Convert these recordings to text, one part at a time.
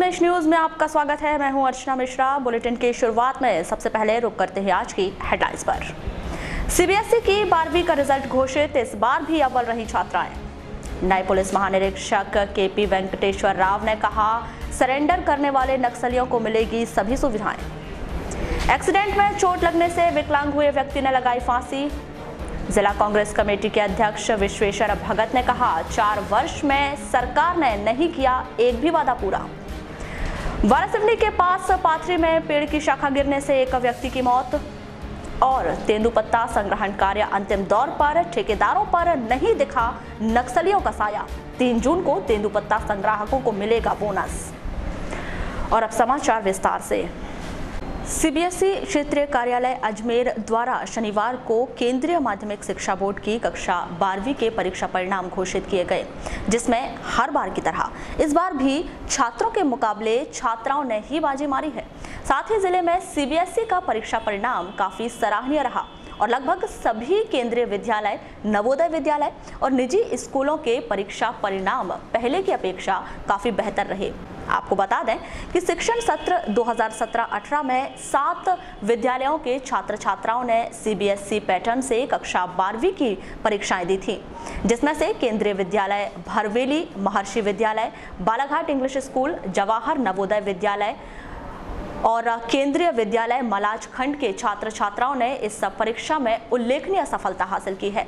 Umesh news में आपका स्वागत है। मैं हूं अर्चना मिश्रा। बुलेटिन की शुरुआत में सबसे पहले रुक करते हैं आज की हेडलाइंस पर। सीबीएसई की 12वीं का रिजल्ट घोषित, इस बार भी अव्वल रही छात्राएं। नए पुलिस महानिरीक्षक केपी वेंकटेश्वर राव ने कहा, सरेंडर करने वाले नक्सलियों को मिलेगी सभी सुविधाएं। एक्सीडेंट में चोट लगने से विकलांग हुए व्यक्ति ने लगाई फांसी। जिला कांग्रेस कमेटी के अध्यक्ष विश्वेश्वर भगत ने कहा, 4 वर्ष में सरकार ने नहीं किया एक भी वादा पूरा। वारासिवनी के पास पाथरी में पेड़ की शाखा गिरने से एक व्यक्ति की मौत। और तेंदुपत्ता संग्रहण कार्य अंतिम दौर पर, ठेकेदारों पर नहीं दिखा नक्सलियों का साया। 3 जून को तेंदुपत्ता संग्राहकों को मिलेगा बोनस। और अब समाचार विस्तार से। सीबीएसई क्षेत्रीय कार्यालय अजमेर द्वारा शनिवार को केंद्रीय माध्यमिक शिक्षा बोर्ड की कक्षा 12वीं के परीक्षा परिणाम घोषित किए गए, जिसमें हर बार की तरह इस बार भी छात्रों के मुकाबले छात्राओं ने ही बाजी मारी है। साथ ही जिले में सीबीएसई का परीक्षा परिणाम काफी सराहनीय रहा और लगभग सभी केंद्रीय विद्यालय, नवोदय विद्यालय और निजी स्कूलों के परीक्षा परिणाम पहले की अपेक्षा काफी बेहतर रहे। आपको बता दें कि शिक्षण सत्र 2017-18 में 7 विद्यालयों के छात्र छात्राओं ने सीबीएसई पैटर्न से कक्षा 12वीं की परीक्षाएं दी थी, जिसमें से केंद्रीय विद्यालय भरवेली, महर्षि विद्यालय, बालाघाट इंग्लिश स्कूल, जवाहर नवोदय विद्यालय और केंद्रीय विद्यालय मलाज खंड के छात्र छात्राओं ने इस परीक्षा में उल्लेखनीय सफलता हासिल की है।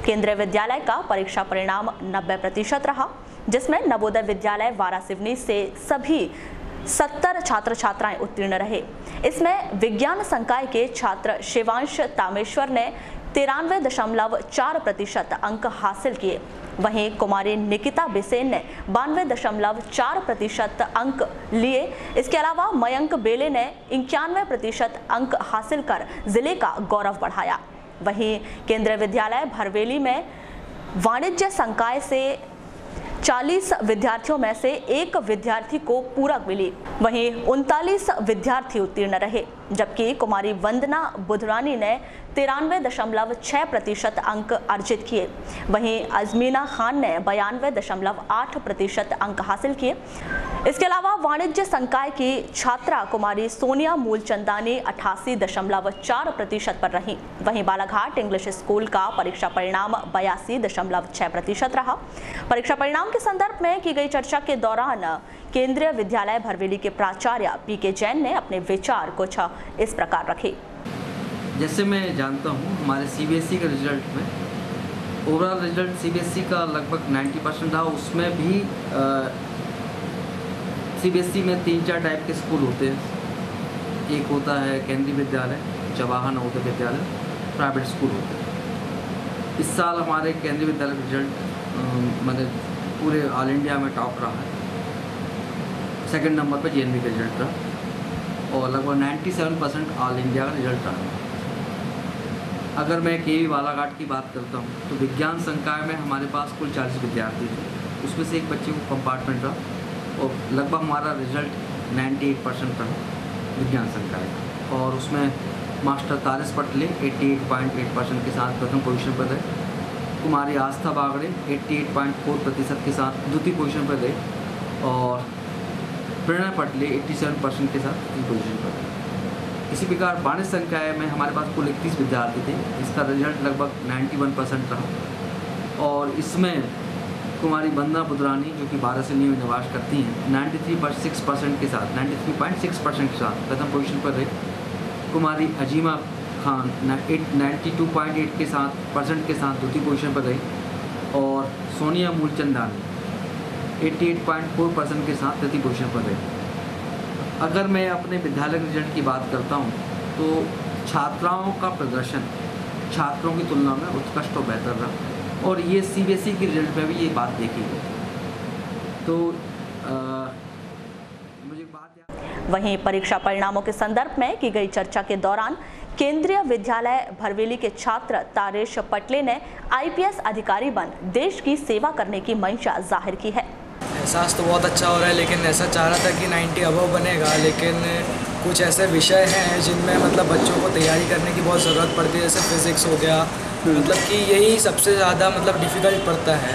केंद्रीय विद्यालय का परीक्षा परिणाम 90% रहा, जिसमें नवोदय विद्यालय वारासिवनी से सभी 70 छात्र छात्राएं उत्तीर्ण रहे। इसमें विज्ञान संकाय के छात्र शिवांश तामेश्वर ने 93.4% अंक हासिल किए। वहीं कुमारी निकिता बिसेन ने 92.4% अंक लिए। इसके अलावा मयंक बेले ने 91% अंक हासिल कर जिले का गौरव बढ़ाया। वहीं केंद्रीय विद्यालय भरवेली में वाणिज्य संकाय से 40 विद्यार्थियों में से 1 विद्यार्थी को पूरक मिली। वहीं 39 विद्यार्थी उत्तीर्ण रहे, जबकि कुमारी वंदना बुधरानी ने 93.6% अंक अर्जित किए। वहीं अजमीना खान ने 92.8% अंक हासिल किए। इसके अलावा वाणिज्य संकाय की छात्रा कुमारी सोनिया मूलचंदानी 88.4% पर रही। वहीं बालाघाट इंग्लिश स्कूल का परीक्षा परिणाम 82.6% रहा। परीक्षा परिणाम के संदर्भ में की गई चर्चा के दौरान केंद्रीय विद्यालय भरवेली के प्राचार्य पीके जैन ने अपने विचार कुछ इस प्रकार रखे। जैसे मैं जानता हूँ, हमारे सीबीएसई के रिजल्ट में ओवरऑल रिजल्ट सीबीएसई का लगभग 90% रहा। उसमें भी सीबीएसई में 3-4 टाइप के स्कूल होते हैं। एक होता है केंद्रीय विद्यालय, जवाहर नवोदय विद्यालय, प्राइवेट स्कूल होते हैं। इस साल हमारे केंद्रीय विद्यालय का रिजल्ट मतलब पूरे ऑल इंडिया में टॉप रहा है। सेकंड नंबर पर जेएनवी का रिजल्ट रहा और लगभग 97% ऑल इंडिया का रिजल्ट रहा। अगर मैं केवी बालाघाट की बात करता हूँ तो विज्ञान संकाय में हमारे पास कुल 40 विद्यार्थी थे। उसमें से एक बच्चे को कंपार्टमेंट रहा और लगभग हमारा रिजल्ट 98% रहा विज्ञान संकाय का। और उसमें मास्टर तारिस पटले 88.8% के साथ प्रथम पोजीशन पर रहे। कुमारी आस्था बागड़े 88.4% के साथ द्वितीय पोजीशन पर रहे और प्रेरणा पटले 87% के साथ तृतीय पोजीशन पर रहे। इसी प्रकार वाणिज्य संकाय में हमारे पास कुल 31 विद्यार्थी थे। इसका रिजल्ट लगभग 91% रहा और इसमें कुमारी वंदना बुधरानी, जो कि वारासिवनी में निवास करती हैं, 93.6% के साथ 93.6% के साथ प्रथम पोजीशन पर रहे। कुमारी अजीमा खान 92.8 के साथ द्वितीय पोजीशन पर रही और सोनिया मूलचंदानी 88.4% के साथ तृतीय पोजीशन पर रही। अगर मैं अपने विद्यालय के रिजल्ट की बात करता हूं तो छात्राओं का प्रदर्शन छात्रों की तुलना में उत्कृष्ट और बेहतर रहा और ये सीबीएसई के रिजल्ट में भी ये बात देखी गई। तो मुझे बात वहीं परीक्षा परिणामों के संदर्भ में की गई चर्चा के दौरान केंद्रीय विद्यालय भरवेली के छात्र तारेश पटले ने आईपीएस अधिकारी बन देश की सेवा करने की मंशा जाहिर की है। एहसास तो बहुत अच्छा हो रहा है, लेकिन ऐसा चाह रहा था कि 90 अबव बनेगा, लेकिन कुछ ऐसे विषय हैं जिनमें मतलब बच्चों को तैयारी करने की बहुत ज़रूरत पड़ती है, जैसे फिज़िक्स हो गया, मतलब कि यही सबसे ज़्यादा मतलब डिफ़िकल्ट पड़ता है।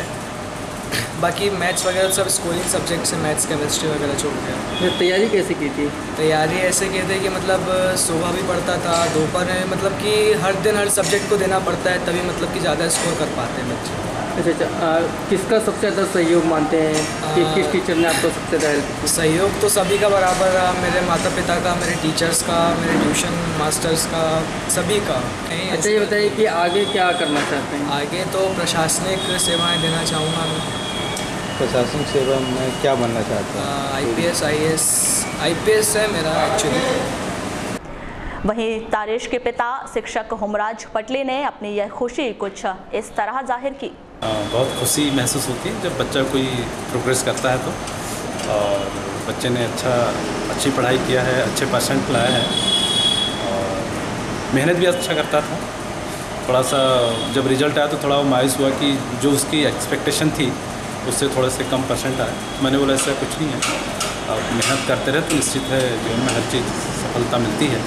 बाकी मैथ्स वगैरह सब स्कूलिंग सब्जेक्ट से मैथ्स केमिस्ट्री वगैरह छोड़ गया। तैयारी कैसे की थी? तैयारी ऐसे की थी कि मतलब सुबह भी पढ़ता था, दोपहर में, मतलब कि हर दिन हर सब्जेक्ट को देना पड़ता है, तभी मतलब कि ज़्यादा स्कोर कर पाते हैं बच्चे। अच्छा, किसका सबसे ज़्यादा सहयोग मानते हैं कि किस टीचर ने आपको सबसे ज़्यादा हेल्प की? सहयोग तो सभी का बराबर रहा, मेरे माता पिता का, मेरे टीचर्स का, मेरे ट्यूशन मास्टर्स का, सभी का। अच्छा, ये बताइए कि आगे क्या करना चाहते हैं? आगे तो प्रशासनिक सेवाएं देना चाहूँगा मैं। प्रशासनिक सेवा में क्या बनना चाहते हैं? IPS IPS है मेरा एक्चुअली। वहीं तारिश के पिता शिक्षक हुमराज पटले ने अपनी यह खुशी कुछ इस तरह जाहिर की। बहुत खुशी महसूस होती है जब बच्चा कोई प्रोग्रेस करता है तो, और बच्चे ने अच्छी पढ़ाई किया है, अच्छे परसेंट लाया है और मेहनत भी अच्छा करता था। थोड़ा सा जब रिजल्ट आया तो थोड़ा मायूस हुआ कि जो उसकी एक्सपेक्टेशन थी उससे थोड़े से कम परसेंट आए। मैंने बोला ऐसा कुछ नहीं है, आप मेहनत करते रहे तो निश्चित है जीवन में हर चीज़ सफलता मिलती है।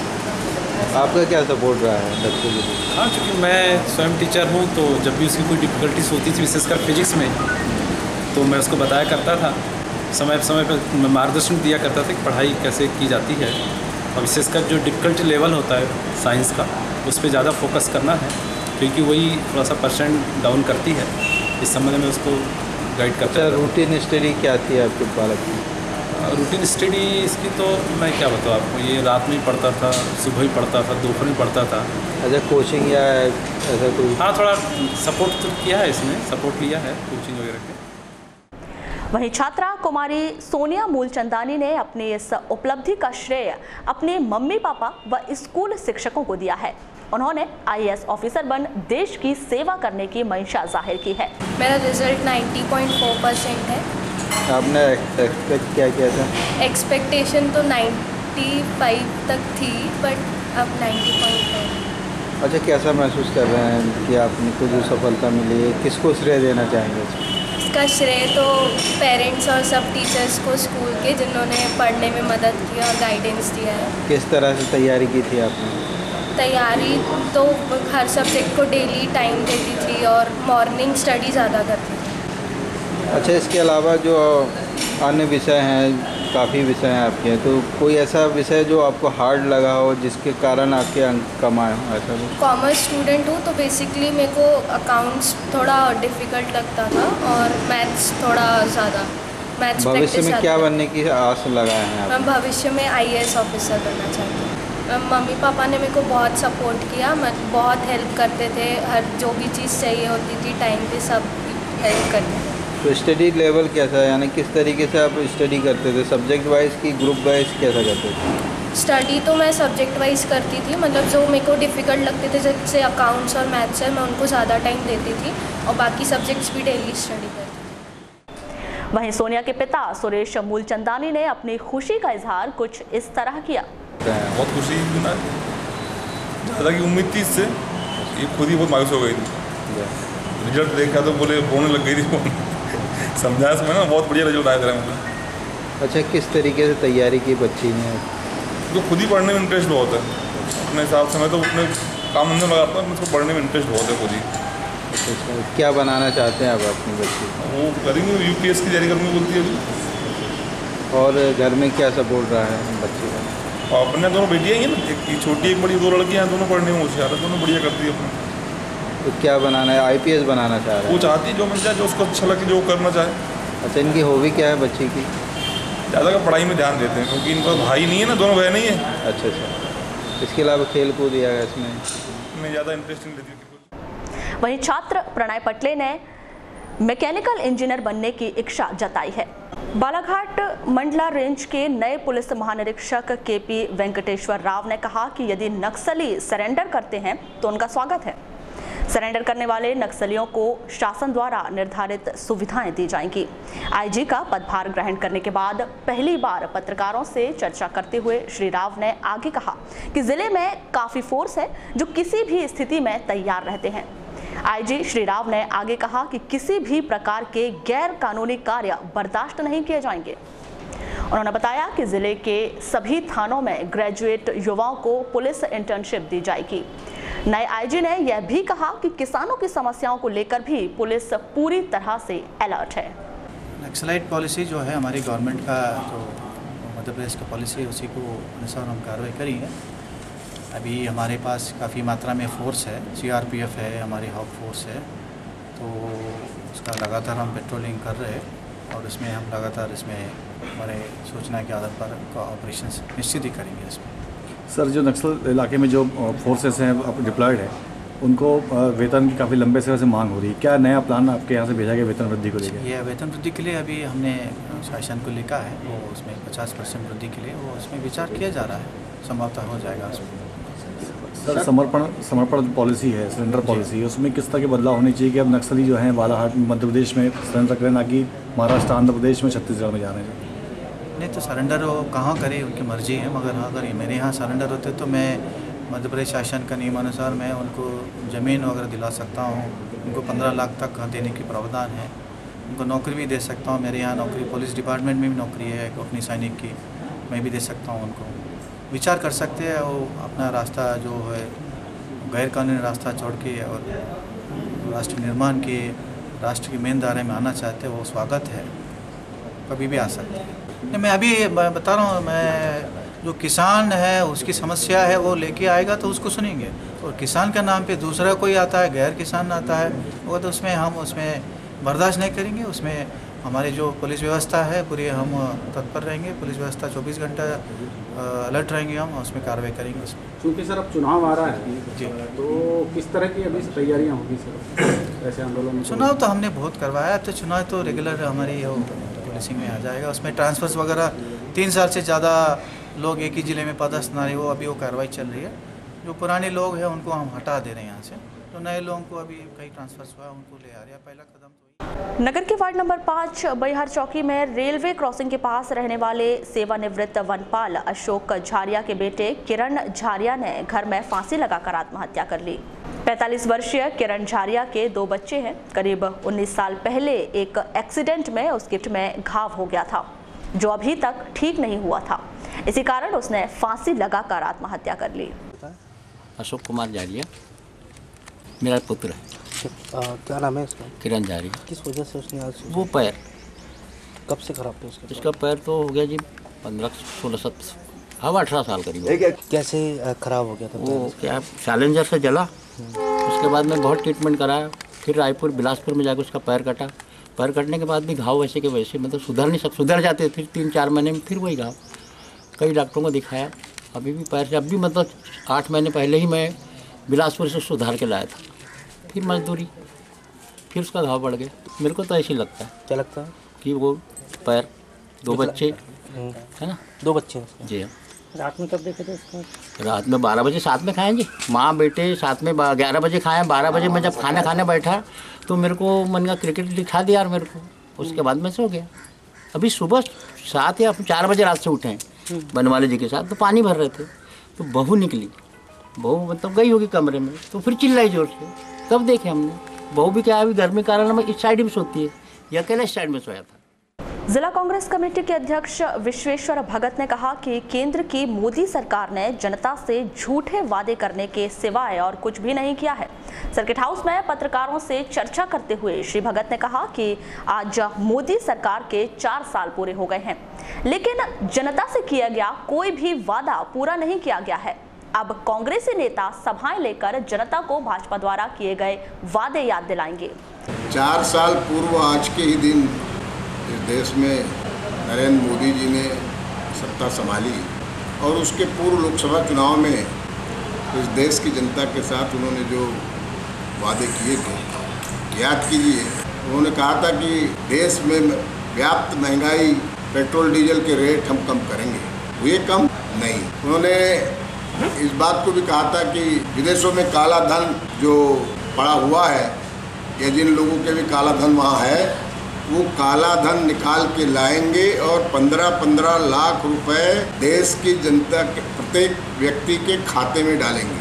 आपका क्या सपोर्ट रहा है बच्चे के लिए? हाँ, चूँकि मैं स्वयं टीचर हूँ तो जब भी उसकी कोई डिफ़िकल्टीज होती थी, विशेषकर फिजिक्स में, तो मैं उसको बताया करता था, समय पर मार्गदर्शन दिया करता था कि पढ़ाई कैसे की जाती है, और विशेषकर जो डिफ़िकल्टी लेवल होता है साइंस का उस पर ज़्यादा फोकस करना है, क्योंकि वही थोड़ा सा परसेंट डाउन करती है। इस संबंध में उसको गाइड करता है। रूटीन स्टडी क्या थी आपके बालक की? रूटीन स्टडी इसकी तो मैं क्या बताऊँ आपको, ये रात में ही पढ़ता था, सुबह ही पढ़ता था, दोपहर में पढ़ता था। अच्छा, कोचिंग या ऐसा कोई? हाँ, थोड़ा सपोर्ट तो किया है, इसमें सपोर्ट लिया है कोचिंग वगैरह के। वहीं छात्रा कुमारी सोनिया मूलचंदानी ने अपनी इस उपलब्धि का श्रेय अपने मम्मी पापा व स्कूल शिक्षकों को दिया है। उन्होंने IAS ऑफिसर बन देश की सेवा करने की मंशा जाहिर की है। मेरा रिजल्ट 90.4% है। आपने एक्सपेक्ट क्या किया था? एक्सपेक्टेशन तो 95 तक थी, बट अब 90.4। अच्छा, कैसा महसूस कर रहे हैं कि आपको जो सफलता मिली है, किसको श्रेय देना चाहेंगे? इसका श्रेय तो पेरेंट्स और सब टीचर्स को स्कूल के, जिन्होंने पढ़ने में मदद की और गाइडेंस दिया है। किस तरह से तैयारी की थी आपने? तैयारी तो हर सब्जेक्ट को डेली टाइम देती थी और मॉर्निंग स्टडी ज़्यादा करती थी। अच्छा, इसके अलावा जो अन्य विषय हैं, काफ़ी विषय हैं आपके, तो कोई ऐसा विषय जो आपको हार्ड लगा हो जिसके कारण आपके अंक कम आए हो? ऐसा भी? कॉमर्स स्टूडेंट हूँ तो बेसिकली मेरे को अकाउंट्स थोड़ा डिफ़िकल्ट लगता था और मैथ्स थोड़ा ज़्यादा। मैथ्स भविष्य में क्या बनने की आस लगाए हैं आप? मैं भविष्य में IAS ऑफिसर बनना चाहती हूँ। मम्मी पापा ने मेरे को बहुत सपोर्ट किया, मैं बहुत हेल्प करते थे, हर जो भी चीज़ चाहिए होती थी टाइम पे सब हेल्प करते थे। तो स्टडी लेवल कैसा है, यानी किस तरीके से आप स्टडी करते थे? सब्जेक्ट वाइज की ग्रुप वाइज कैसा करते थे? स्टडी तो मैं सब्जेक्ट वाइज करती थी, मतलब जो मेरे को डिफ़िकल्ट लगते थे जैसे अकाउंट्स और मैथ्स है, मैं उनको ज़्यादा टाइम देती थी और बाकी सब्जेक्ट्स भी डेली स्टडी करती थी। वहीं सोनिया के पिता सुरेश मूलचंदानी ने अपनी खुशी का इजहार कुछ इस तरह किया। बहुत खुशी ना, ज़्यादा की उम्मीद थी इससे, ये खुद ही बहुत मायूस हो गई थी। रिजल्ट देखा तो बोले रोने लग गई थी। समझाया इसमें ना, बहुत बढ़िया रिजल्ट आया था मुझे। अच्छा, किस तरीके से तैयारी की बच्ची ने? तो खुद ही पढ़ने में इंटरेस्ट बहुत है अपने हिसाब से। मैं तो अपने काम धंधे में लगाता हूँ, उसको पढ़ने में इंटरेस्ट बहुत है खुद ही। अच्छा, क्या बनाना चाहते हैं आप अपनी बच्ची? वो करेंगे, UPS की तैयारी करूँगी बोलती है अभी। और घर में क्या सपोर्ट रहा है बच्चे का? और अपने दोनों बेटियाँ ही हैं ना, एक छोटी एक बड़ी, 2 लड़कियाँ हैं, दोनों पढ़ने में होशियार है, दोनों बढ़िया करती है अपने। तो क्या बनाना है? IPS बनाना चाह रहे हैं? वो चाहती है जो मिल जाए, जो उसको अच्छा लगे, जो करना चाहे। अच्छा, इनकी हॉबी क्या है बच्ची की? ज़्यादा का पढ़ाई में ध्यान देते हैं, क्योंकि इनका भाई नहीं है ना, दोनों बहन ही है। अच्छा, इसके अलावा खेल कूद या इसमें ज़्यादा इंटरेस्ट नहीं लेती। वहीं छात्र प्रणय पटले ने मैकेनिकल इंजीनियर बनने की इच्छा जताई है। बालाघाट मंडला रेंज के नए पुलिस महानिरीक्षक KP वेंकटेश्वर राव ने कहा कि यदि नक्सली सरेंडर करते हैं तो उनका स्वागत है। सरेंडर करने वाले नक्सलियों को शासन द्वारा निर्धारित सुविधाएं दी जाएंगी। IG का पदभार ग्रहण करने के बाद पहली बार पत्रकारों से चर्चा करते हुए श्री राव ने आगे कहा कि जिले में काफी फोर्स है जो किसी भी स्थिति में तैयार रहते हैं। IG श्री राव ने आगे कहा कि किसी भी प्रकार के गैर कानूनी कार्य बर्दाश्त नहीं किए जाएंगे। उन्होंने बताया कि जिले के सभी थानों में ग्रेजुएट युवाओं को पुलिस इंटर्नशिप दी जाएगी। नए आईजी ने यह भी कहा कि किसानों की समस्याओं को लेकर भी पुलिस पूरी तरह से अलर्ट है। नक्सलाइट पॉलिसी जो है हमारी गवर्नमेंट का जो मध्य प्रदेश की पॉलिसी है उसी को अनुसार हम कार्रवाई करेंगे। अभी हमारे पास काफ़ी मात्रा में फोर्स है, CRPF है, हमारी हॉक फोर्स है, तो उसका लगातार हम पेट्रोलिंग कर रहे हैं और इसमें हम लगातार इसमें हमारे सूचना के आधार पर ऑपरेशन निश्चित ही करेंगे। इसमें सर जो नक्सल इलाके में जो फोर्सेस हैं डिप्लॉयड है उनको वेतन की काफ़ी लंबे समय से मांग हो रही है, क्या नया प्लान आपके यहाँ से भेजा गया वेतन वृद्धि को लेकर? ये वेतन वृद्धि के लिए अभी हमने शासन को लिखा है, वो उसमें 50% वृद्धि के लिए वो उसमें विचार किया जा रहा है, संभवतः हो जाएगा उसमें। सर समर्पण पॉलिसी है, सरेंडर पॉलिसी है, उसमें किस तरह के बदलाव होने चाहिए कि अब नक्सली जो हैं बालाघाट मध्य प्रदेश में सरेंडर करें, ना कि महाराष्ट्र आंध्र प्रदेश में छत्तीसगढ़ में जा रहे हैं? नहीं तो सरेंडर वो कहाँ करे उनकी मर्जी है, मगर अगर मेरे यहाँ सरेंडर होते तो मैं मध्य प्रदेश शासन का नियमानुसार मैं उनको ज़मीन वगैरह दिला सकता हूँ, उनको 15 लाख तक देने की प्रावधान है, उनको नौकरी भी दे सकता हूँ। मेरे यहाँ नौकरी पुलिस डिपार्टमेंट में भी नौकरी है अपनी सैनिक की, मैं भी दे सकता हूँ उनको। विचार कर सकते हैं वो अपना रास्ता जो है गैर कानूनी रास्ता छोड़ के और राष्ट्र निर्माण के राष्ट्र की मेन धारे में आना चाहते हैं, वो स्वागत है, कभी भी आ सकते हैं। मैं अभी बता रहा हूँ, मैं जो किसान है उसकी समस्या है वो लेके आएगा तो उसको सुनेंगे, और किसान के नाम पे दूसरा कोई आता है, गैर किसान आता है, वो तो उसमें हम उसमें बर्दाश्त नहीं करेंगे। उसमें हमारी जो पुलिस व्यवस्था है पूरी हम तत्पर रहेंगे, पुलिस व्यवस्था 24 घंटा अलर्ट रहेंगे, हम उसमें कार्रवाई करेंगे उसमें। क्योंकि सर अब चुनाव आ रहा है जी, तो किस तरह की अभी तैयारियाँ होगी सर ऐसे आंदोलन में? चुनाव तो हमने बहुत करवाया, तो चुनाव तो रेगुलर हमारी पुलिसिंग में आ जाएगा। उसमें ट्रांसफर्स वगैरह 3 साल से ज़्यादा लोग एक ही ज़िले में पदस्थ ना रहे, वो अभी वो कार्रवाई चल रही है। जो पुराने लोग हैं उनको हम हटा दे रहे हैं यहाँ से, तो नए लोगों को अभी कई ट्रांसफर्स हुआ उनको ले आ रहे हैं। पहला कदम तो नगर के वार्ड नंबर 5 बैहर चौकी में रेलवे क्रॉसिंग के पास रहने वाले सेवानिवृत्त वनपाल अशोक झारिया के बेटे किरण झारिया ने घर में फांसी लगाकर आत्महत्या कर ली। 45 वर्षीय किरण झारिया के 2 बच्चे हैं। करीब 19 साल पहले एक एक्सीडेंट में उसके पेट में घाव हो गया था जो अभी तक ठीक नहीं हुआ था। इसी कारण उसने फांसी लगाकर आत्महत्या कर ली। अशोक कुमार झारिया मेरा पुत्र है। क्या नाम है इसका? किरण झारिया। किस वजह से उसने आज? वो पैर कब से खराब था उसका? इसका पैर तो हो गया जी 15-16 18 साल करीब। कैसे खराब हो गया था? वो क्या चैलेंजर से जला, उसके बाद में बहुत ट्रीटमेंट कराया, फिर रायपुर बिलासपुर में जाकर उसका पैर कटा। पैर कटने के बाद भी घाव वैसे के वैसे, मतलब सुधर जाते, फिर 3-4 महीने में फिर वही घाव। कई डॉक्टरों को दिखाया, अभी भी पैर से, अब भी मतलब 8 महीने पहले ही मैं बिलासपुर से सुधार के लाया था, फिर मजदूरी, फिर उसका घाव बढ़ गया। मेरे को तो ऐसे ही लगता है। क्या लगता है? कि वो पैर 2 बच्चे है ना, 2 बच्चे हैं जी हाँ। रात में कब देखे थे उसको? रात में 12 बजे साथ में खाएं जी, माँ बेटे साथ में 11 बजे खाएं। 12 बजे मैं जब खाना खाने बैठा तो मेरे को मन का क्रिकेट दिखा दिया यार मेरे को, उसके बाद मैं सो गया। अभी सुबह 7 या 4 बजे रात से उठे हैं बनवाले जी के साथ, तो पानी भर रहे थे, तो बहू निकली, बहू मतलब गई होगी कमरे में, तो फिर चिल्लाई जोर से, तब देखे हमने। बहू भी क्या है, अभी गर्मी कारण में इस साइड में सोती है, या अकेले इस साइड में सोया था। जिला कांग्रेस कमेटी के अध्यक्ष विश्वेश्वर भगत ने कहा कि केंद्र की मोदी सरकार ने जनता से झूठे वादे करने के सिवाय और कुछ भी नहीं किया है। सर्किट हाउस में पत्रकारों से चर्चा करते हुए श्री भगत ने कहा कि आज मोदी सरकार के 4 साल पूरे हो गए हैं, लेकिन जनता से किया गया कोई भी वादा पूरा नहीं किया गया है। अब कांग्रेसी नेता सभाएं लेकर जनता को भाजपा द्वारा किए गए वादे याद दिलाएंगे। 4 साल पूर्व आज के ही दिन इस देश में नरेंद्र मोदी जी ने सत्ता संभाली, और उसके पूर्व लोकसभा चुनाव में इस देश की जनता के साथ उन्होंने जो वादे किए थे, याद कीजिए, उन्होंने कहा था कि देश में व्याप्त महंगाई, पेट्रोल डीजल के रेट हम कम करेंगे। हुए कम? नहीं। उन्होंने इस बात को भी कहा था कि विदेशों में काला धन जो पड़ा हुआ है, या जिन लोगों के भी काला धन वहाँ है, वो काला धन निकाल के लाएंगे और 15-15 लाख रुपए देश की जनता के प्रत्येक व्यक्ति के खाते में डालेंगे।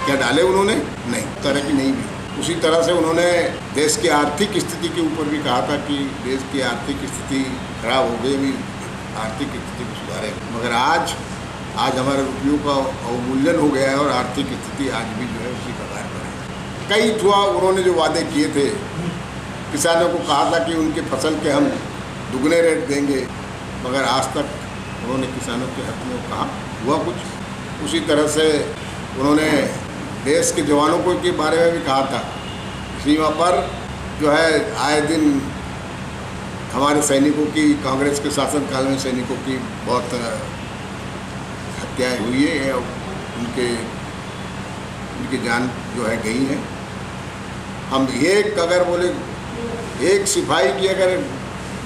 क्या डाले उन्होंने? नहीं, तरह की नहीं भी। उसी तरह से उन्होंने देश की आर्थिक स्थिति के ऊपर भी कहा था कि देश की आर्थिक स्थिति खराब हो गई, अभी आर्थिक स्थिति को सुधारेंगे। मगर आज आज हमारे रुपयों का अवमूल्यन हो गया है और आर्थिक स्थिति आज भी जो है उसी कगार पर है। कई ठुआ उन्होंने जो वादे किए थे, किसानों को कहा था कि उनके फसल के हम दुगने रेट देंगे, मगर आज तक उन्होंने किसानों के हक में कहा हुआ कुछ। उसी तरह से उन्होंने देश के जवानों को के बारे में भी कहा था। सीमा पर जो है आए दिन हमारे सैनिकों की, कांग्रेस के शासनकाल में सैनिकों की बहुत हत्याएं हुई है, उनकी जान जो है गई है। हम एक अगर बोले एक सिपाही की अगर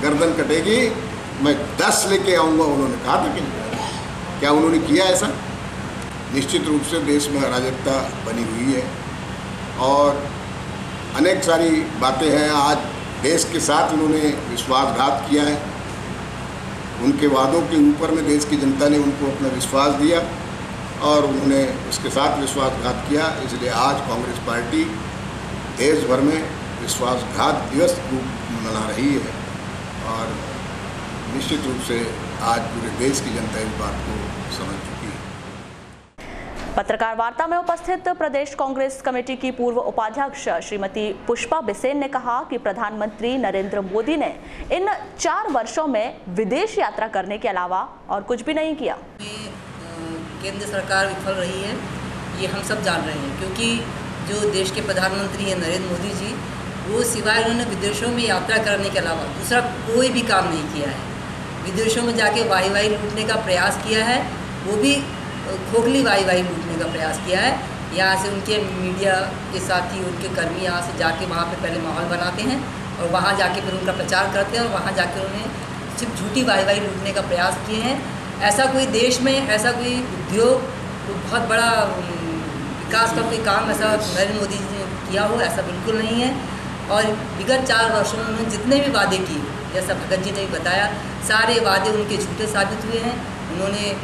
गर्दन कटेगी मैं 10 लेके आऊँगा, उन्होंने कहा था कि क्या उन्होंने किया ऐसा? निश्चित रूप से देश में अराजकता बनी हुई है और अनेक सारी बातें हैं। आज देश के साथ उन्होंने विश्वासघात किया है। उनके वादों के ऊपर में देश की जनता ने उनको अपना विश्वास दिया और उन्होंने उसके साथ विश्वासघात किया। इसलिए आज कांग्रेस पार्टी देश भर में विश्वासघात दिवस मना रही है और निश्चित रूप से आज पूरे देश की जनता इस बात को समझ चुकी है। पत्रकार वार्ता में उपस्थित प्रदेश कांग्रेस कमेटी की पूर्व उपाध्यक्ष श्रीमती पुष्पा बिसेन ने कहा कि प्रधानमंत्री नरेंद्र मोदी ने इन 4 वर्षों में विदेश यात्रा करने के अलावा और कुछ भी नहीं किया। केंद्र सरकार विफल रही है, ये हम सब जान रहे हैं, क्योंकि जो देश के प्रधानमंत्री हैं नरेंद्र मोदी जी, वो सिवाय उन्होंने विदेशों में यात्रा करने के अलावा दूसरा कोई भी काम नहीं किया है। विदेशों में जाके वाई लूटने का प्रयास किया है, वो भी खोखली वाई लूटने का प्रयास किया है। यहाँ से उनके मीडिया के साथी, उनके कर्मी यहाँ से जाके वहाँ पे पहले माहौल बनाते हैं और वहाँ जाके फिर उनका प्रचार करते हैं और वहाँ जाके उन्होंने सिर्फ झूठी वाई लूटने का प्रयास किए हैं। ऐसा कोई देश में, ऐसा कोई उद्योग, बहुत बड़ा विकास का कोई काम ऐसा नरेंद्र मोदी जी ने किया हो, ऐसा बिल्कुल नहीं है। और विगत 4 वर्षों में उन्होंने जितने भी वादे किए, जैसा भगत जी ने भी बताया, सारे वादे उनके झूठे साबित हुए हैं। उन्होंने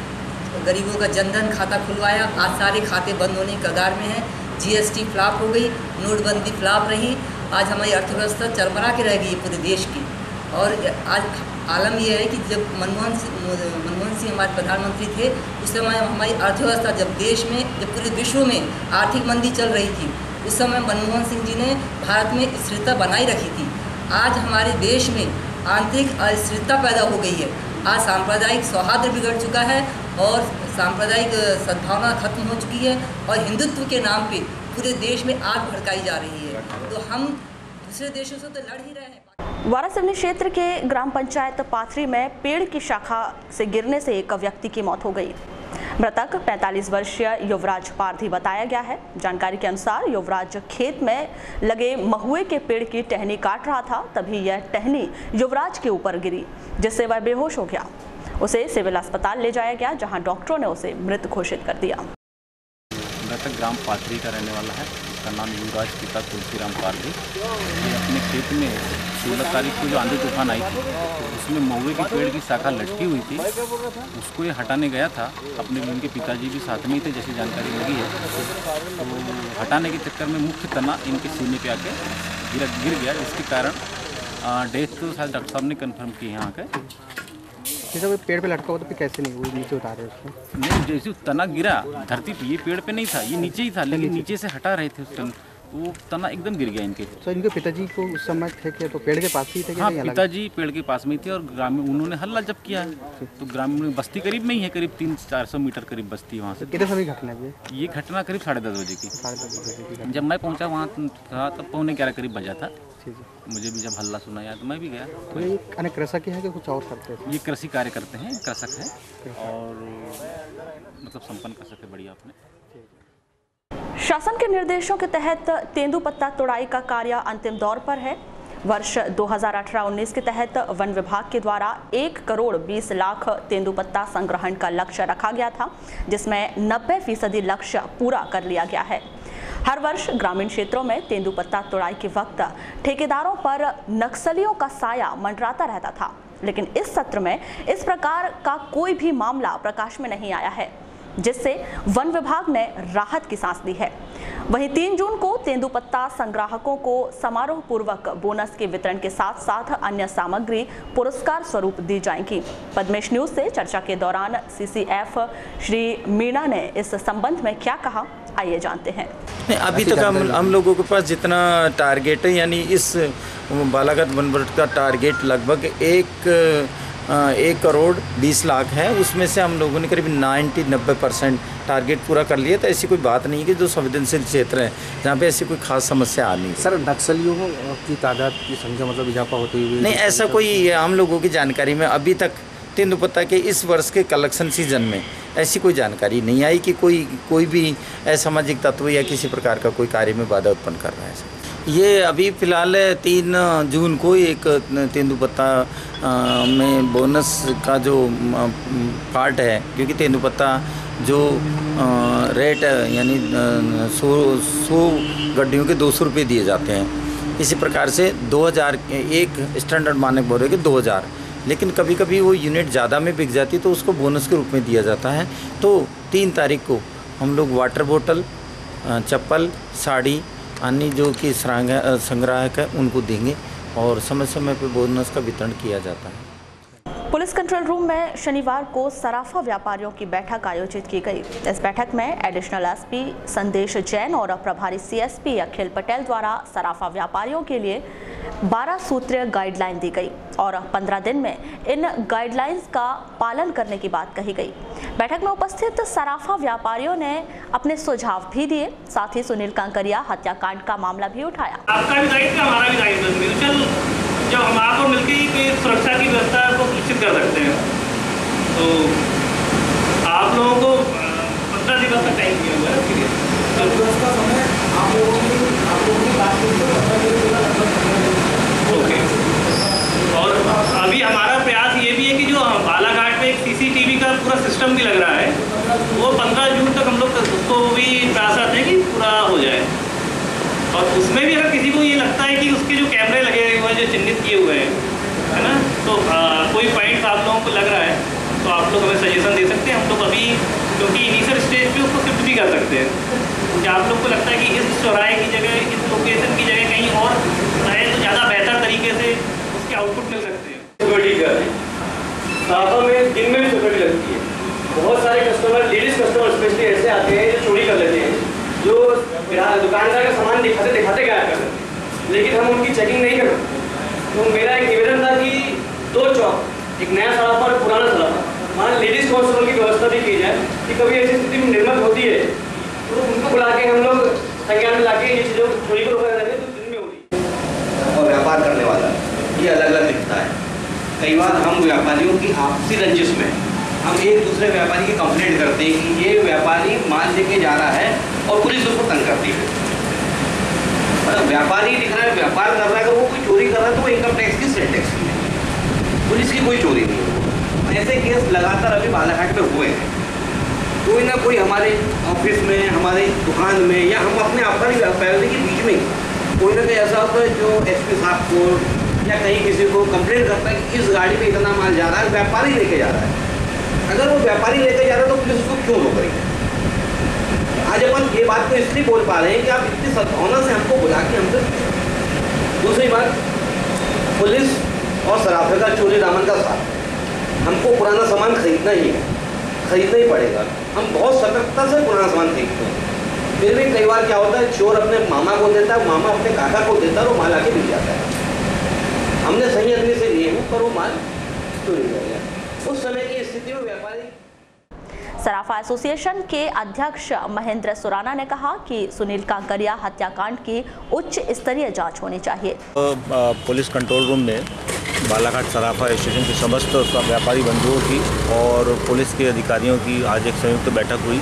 गरीबों का जनधन खाता खुलवाया, आज सारे खाते बंद होने के कगार में हैं। जीएसटी फ्लॉप हो गई, नोटबंदी फ्लॉप रही, आज हमारी अर्थव्यवस्था चरमरा के रह गई है पूरे देश की। और आज आलम यह है कि जब मनमोहन सिंह हमारे प्रधानमंत्री थे, उस समय हमारी अर्थव्यवस्था जब देश में, जब पूरे विश्व में आर्थिक मंदी चल रही थी, उस समय मनमोहन सिंह जी ने भारत में स्थिरता बनाई रखी थी। आज हमारे देश में आंतरिक अस्थिरता पैदा हो गई है। आज सांप्रदायिक सौहार्द बिगड़ चुका है और सांप्रदायिक सद्भावना खत्म हो चुकी है और हिंदुत्व के नाम पे पूरे देश में आग भड़काई जा रही है। तो हम दूसरे देशों से तो लड़ ही रहे हैं। वारासिवनी क्षेत्र के ग्राम पंचायत पाथरी में पेड़ की शाखा से गिरने से एक व्यक्ति की मौत हो गई। मृतक 45 वर्षीय युवराज पारधी बताया गया है। जानकारी के अनुसार युवराज खेत में लगे महुए के पेड़ की टहनी काट रहा था, तभी यह टहनी युवराज के ऊपर गिरी, जिससे वह बेहोश हो गया। उसे सिविल अस्पताल ले जाया गया, जहां डॉक्टरों ने उसे मृत घोषित कर दिया। मृतक ग्राम पाथरी का रहने वाला है। उसका नाम युवराज पिता तुलसीराम पारधी। ये अपने खेत में 16 तारीख को जो आंधी तूफान आई थी, तो उसमें महुए के पेड़ की शाखा लटकी हुई थी, उसको ये हटाने गया था। अपने उनके पिताजी भी साथ में ही थे, जैसी जानकारी लगी है। तो हटाने के चक्कर में मुख्य तना इनके सीने पे आके गिर गया, जिसके कारण डेथ तो शायद डॉक्टर साहब ने कन्फर्म की यहाँ के। जैसे पेड़ पे लटका हुआ तो फिर कैसे नहीं वो नीचे उतारे उसको? नहीं, जैसे तना गिरा धरती पे, ये पेड़ पे नहीं था, ये नीचे ही था, लेकिन नीचे से हटा रहे थे उस तना, वो तना एकदम गिर गया इनके। तो इनके पिताजी को उस समय थे क्या, तो पेड़ के पास ही थे? हाँ, पिताजी पेड़ के पास में ही थे और ग्रामीण उन्होंने हल्ला जब किया है, तो ग्रामीण बस्ती करीब में ही है, करीब 300-400 मीटर करीब बस्ती वहाँ से। कितने समय घटना है ये? घटना करीब 10:30 बजे की। 10:30 बजे जब मैं पहुँचा वहाँ था तब 11:15 करीब बजा था। मुझे भी जब हल्ला सुनाया तो मैं भी गया। तो ये अनेक कृषक ही है कि कुछ और करते हैं? ये कृषि कार्य करते हैं, कृषक है और मतलब संपन्न कृषक है, बढ़िया अपने। शासन के निर्देशों के तहत तेंदुपत्ता तोड़ाई का कार्य अंतिम दौर पर है। वर्ष 2018-19 के तहत वन विभाग के द्वारा 1 करोड़ 20 लाख तेंदुपत्ता संग्रहण का लक्ष्य रखा गया था, जिसमें 90% लक्ष्य पूरा कर लिया गया है। हर वर्ष ग्रामीण क्षेत्रों में तेंदुपत्ता तोड़ाई के वक्त ठेकेदारों पर नक्सलियों का साया मंडराता रहता था, लेकिन इस सत्र में इस प्रकार का कोई भी मामला प्रकाश में नहीं आया है। जिससे वन विभाग ने राहत की सांस ली है। वहीं 3 जून को तेंदुपत्ता संग्राहकों को समारोह पूर्वक बोनस के वितरण के साथ साथ अन्य सामग्री पुरस्कार स्वरूप दी जाएंगी। पद्मेश न्यूज से चर्चा के दौरान CCF श्री मीणा ने इस संबंध में क्या कहा, आइए जानते हैं। अभी तक हम लोगों के पास जितना टारगेट है, यानी इस बालाघाट वनवर्ट का टारगेट लगभग 1 करोड़ 20 लाख है। उसमें से हम लोगों ने करीब 90% टारगेट पूरा कर लिया। तो ऐसी कोई बात नहीं है कि जो संवेदनशील क्षेत्र है जहाँ पे ऐसी कोई खास समस्या आ नहीं है। सर, नक्सलियों की तादाद की संख्या मतलब इजाफा होती हुई नहीं, ऐसा कोई हम लोगों की जानकारी में अभी तक तेंदुपत्ता के इस वर्ष के कलेक्शन सीजन में ऐसी कोई जानकारी नहीं आई कि कोई भी असामाजिक तत्व या किसी प्रकार का कोई कार्य में बाधा उत्पन्न कर रहा है। ये अभी फ़िलहाल 3 जून को एक तेंदुपत्ता में बोनस का जो पार्ट है, क्योंकि तेंदुपत्ता जो रेट यानी 100 गड्डियों के 200 रुपये दिए जाते हैं। इसी प्रकार से 2000 एक स्टैंडर्ड मानक बोल रहे कि 2000, लेकिन कभी कभी वो यूनिट ज़्यादा में बिक जाती तो उसको बोनस के रूप में दिया जाता है। तो 3 तारीख को हम लोग वाटर बोतल, चप्पल, साड़ी अन्य जो कि संग्राहक है उनको देंगे और समय समय पर बोनस का वितरण किया जाता है। पुलिस कंट्रोल रूम में शनिवार को सराफा व्यापारियों की बैठक आयोजित की गई। इस बैठक में एडिशनल SP संदेश जैन और प्रभारी CSP अखिल पटेल द्वारा सराफा व्यापारियों के लिए 12 सूत्रीय गाइडलाइन दी गई और 15 दिन में इन गाइडलाइंस का पालन करने की बात कही गई। बैठक में उपस्थित सराफा व्यापारियों ने अपने सुझाव भी दिए, साथ ही सुनील कांकरिया हत्याकांड का मामला भी उठाया। आपका भी दायित्व, हमारा भी दायित्व, म्यूचुअल जब हम आपको मिलकर ही सुरक्षा की व्यवस्था को सुनिश्चित कर सकते हैं। तो आप लोगों को 15 दिवस का टाइम दिया हुआ है। ओके, और अभी हमारा प्रयास ये भी है कि जो बालाघाट में एक CCTV का पूरा सिस्टम भी लग रहा है, वो 15 जून तक हम लोग उसको भी प्रयास हैं कि पूरा हो जाए। और उसमें भी अगर किसी को ये लगता है कि उसके जो कैमरे लगे हुए हैं, जो चिन्हित किए हुए हैं, है ना, तो कोई पॉइंट आप लोगों को लग रहा है तो आप लोग हमें सजेशन दे सकते हैं। हम लोग अभी क्योंकि इनिशियल स्टेज पे उसको शिफ्ट भी कर सकते हैं। कि आप लोग को लगता है कि इस चौराहे की जगह, इस लोकेशन की जगह कहीं और रहे तो ज़्यादा बेहतर तरीके से उसके आउटपुट मिल सकते हैं। सराफा में दिन में भी सिक्योरिटी लगती है। बहुत सारे कस्टमर, लेडीज़ कस्टमर स्पेशली ऐसे आते हैं जो चोरी कर लेते हैं, जो दुकानदार का सामान दिखाते क्या कर रहे, लेकिन हम उनकी चेकिंग नहीं कर रहे। तो मेरा एक निवेदन था कि 2 चौक, एक नया सराफा और पुराना सराफा, वहाँ लेडीज़ कांस्टेबल की व्यवस्था भी की जाए कि कभी ऐसी स्थिति में निर्मित होती है तो उनको बुला के हम लोग संज्ञान में ला के ये चीज़ों चोरी को रोका जाए तो दिन में होती। और व्यापार करने वाला ये अलग अलग दिखता है। कई बार हम व्यापारियों की आपसी रंजिश में हम एक दूसरे व्यापारी की कंप्लेंट करते हैं कि ये व्यापारी माल लेके जा रहा है और पुलिस उसको तंग करती है। मतलब व्यापारी दिख रहा है, व्यापार कर रहा है, अगर वो कोई चोरी कर रहा है तो वो इनकम टैक्स की, सेल टैक्स की है, पुलिस की कोई चोरी नहीं है। ऐसे केस लगातार अभी बालाघाट में हुए हैं। कोई ना कोई हमारे ऑफिस में, हमारे दुकान में या हम अपने व्यापारी के बीच में कोई ना कोई ऐसा होता है जो SP साहब को या कहीं किसी को कंप्लेंट करता है कि इस गाड़ी में इतना माल जा रहा है, व्यापारी लेके जा रहा है। अगर वो व्यापारी लेके जा रहा है तो पुलिस उसको क्यों रोक रही है? आज अपन ये बात को इसलिए बोल पा रहे हैं कि आप इतनी सद्भावना से हमको बुला के हमसे। दूसरी बात, पुलिस और सराफे का चोरी दामन का साथ, हमको पुराना सामान खरीदना ही है, खरीदना ही पड़ेगा। हम बहुत सतर्कता से पुराना सामान खरीदते हैं। फिर भी कई बार क्या होता है, चोर अपने मामा को देता है, मामा अपने काका को देता है और माल आके मिल जाता है। हमने सही आदमी से लिए हैं पर वो माल चोरी कर गया। उस समय की स्थिति में व्यापारी। सराफा एसोसिएशन के अध्यक्ष महेंद्र सुराना ने कहा कि सुनील कांकरिया हत्याकांड की उच्च स्तरीय जांच होनी चाहिए। पुलिस कंट्रोल रूम में बालाघाट सराफा एसोसिएशन के समस्त व्यापारी बंधुओं की और पुलिस के अधिकारियों की आज एक संयुक्त बैठक हुई।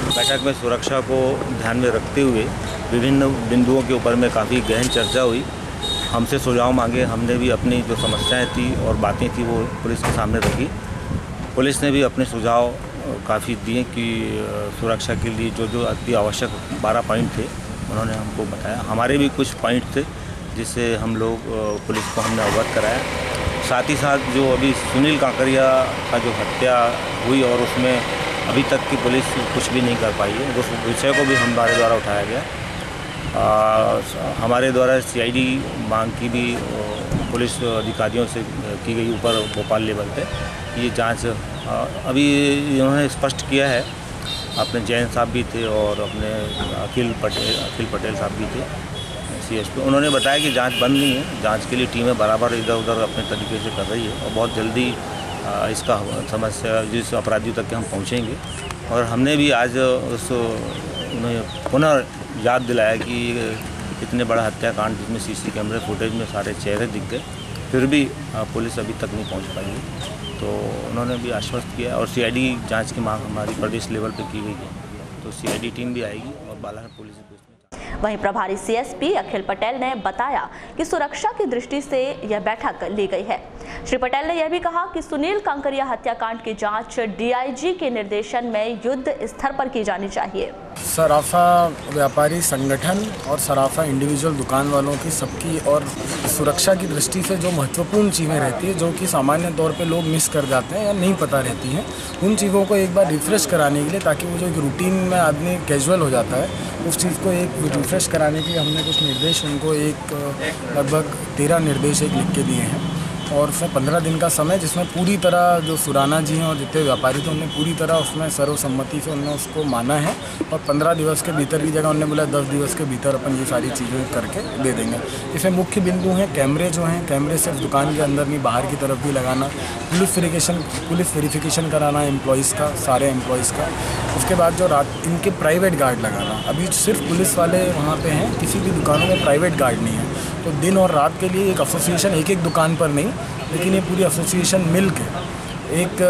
बैठक में सुरक्षा को ध्यान में रखते हुए विभिन्न बिंदुओं के ऊपर में काफ़ी गहन चर्चा हुई। हमसे सुझाव मांगे, हमने भी अपनी जो समस्याएं थी और बातें थी वो पुलिस के सामने रखी। पुलिस ने भी अपने सुझाव काफ़ी दिए कि सुरक्षा के लिए जो जो अति आवश्यक 12 पॉइंट थे उन्होंने हमको बताया। हमारे भी कुछ पॉइंट थे जिससे हम लोग पुलिस को हमने अवगत कराया। साथ ही साथ जो अभी सुनील कांकरिया का जो हत्या हुई और उसमें अभी तक की पुलिस कुछ भी नहीं कर पाई है। उस विषय को भी हमारे द्वारा उठाया गया। हमारे द्वारा CID मांग की भी पुलिस अधिकारियों से की गई ऊपर भोपाल लेवल पे। ये जांच अभी इन्होंने स्पष्ट किया है, अपने जैन साहब भी थे और अपने अखिल पटेल साहब भी थे CSP। उन्होंने बताया कि जांच बंद नहीं है, जांच के लिए टीमें बराबर इधर उधर अपने तरीके से कर रही है और बहुत जल्दी इसका समस्या जिस अपराधियों तक के हम पहुँचेंगे। और हमने भी आज उस उन्हें पुनः याद दिलाया कि इतने बड़ा हत्याकांड जिसमें CC कैमरे फुटेज में सारे चेहरे दिख गए, फिर भी पुलिस अभी तक नहीं पहुंच पाई है। तो उन्होंने भी आश्वस्त किया और CID जांच की मांग हमारी प्रदेश लेवल पे की गई है। तो CID टीम भी आएगी और बालाघाट पुलिस वहीं प्रभारी CSP अखिल पटेल ने बताया कि सुरक्षा की दृष्टि से यह बैठक ली गई है। श्री पटेल ने यह भी कहा कि सुनील कांकरिया हत्याकांड की जांच DIG के निर्देशन में युद्ध स्तर पर की जानी चाहिए। सराफा व्यापारी संगठन और सराफा इंडिविजुअल दुकान वालों की सबकी और सुरक्षा की दृष्टि से जो महत्वपूर्ण चीज़ें रहती है, जो कि सामान्य तौर पे लोग मिस कर जाते हैं या नहीं पता रहती हैं, उन चीज़ों को एक बार रिफ्रेश कराने के लिए, ताकि वो जो एक रूटीन में आदमी कैजुअल हो जाता है, उस चीज़ को एक रिफ्रेश कराने के लिए हमने कुछ निर्देश उनको लगभग 13 निर्देश लिख के दिए हैं और उसमें 15 दिन का समय, जिसमें पूरी तरह जो सुराना जी हैं और जितने व्यापारी थे उन्होंने पूरी तरह उसमें सर्वसम्मति से उन्होंने उसको माना है और 15 दिवस के भीतर की जगह उन्होंने बोला 10 दिवस के भीतर अपन ये सारी चीज़ें करके दे देंगे। इसमें मुख्य बिंदु हैं कैमरे जो हैं, कैमरे सिर्फ दुकान के अंदर नहीं बाहर की तरफ भी लगाना, पुलिस वेरिफिकेशन कराना एम्प्लॉयज़ का, सारे एम्प्लॉयज़ का। उसके बाद जो रात इनके प्राइवेट गार्ड लगाना, अभी सिर्फ पुलिस वाले वहाँ पर हैं, किसी भी दुकानों में प्राइवेट गार्ड नहीं है। तो दिन और रात के लिए एक एसोसिएशन, एक दुकान पर नहीं, लेकिन ये पूरी एसोसिएशन मिल के एक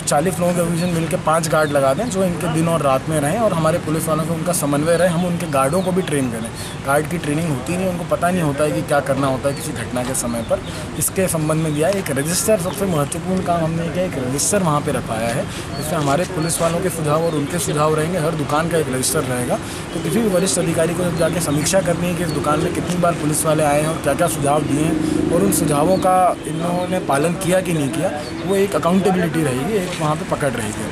40 लोगों के एसोसिएशन मिल के 5 गार्ड लगा दें जो इनके दिन और रात में रहें और हमारे पुलिस वालों से उनका समन्वय रहे। हम उनके गार्डों को भी ट्रेन करें। गार्ड की ट्रेनिंग होती नहीं, उनको पता नहीं होता है कि क्या करना होता है किसी घटना के समय पर। इसके संबंध में दिया एक रजिस्टर, सबसे महत्वपूर्ण काम हमने किया, एक रजिस्टर वहाँ पर रखवाया है, जिससे हमारे पुलिस वालों के सुझाव और उनके सुझाव रहेंगे। हर दुकान का एक रजिस्टर रहेगा, तो किसी भी वरिष्ठ अधिकारी को जब जाके समीक्षा करनी है कि इस दुकान में कितनी बार पुलिस वाले आए हैं और क्या क्या सुझाव दिए हैं और उन सुझावों का इन्होंने पालन किया कि नहीं किया, वो एक अकाउंटेबिलिटी रहेगी, एक वहाँ पे पकड़ रहेगी।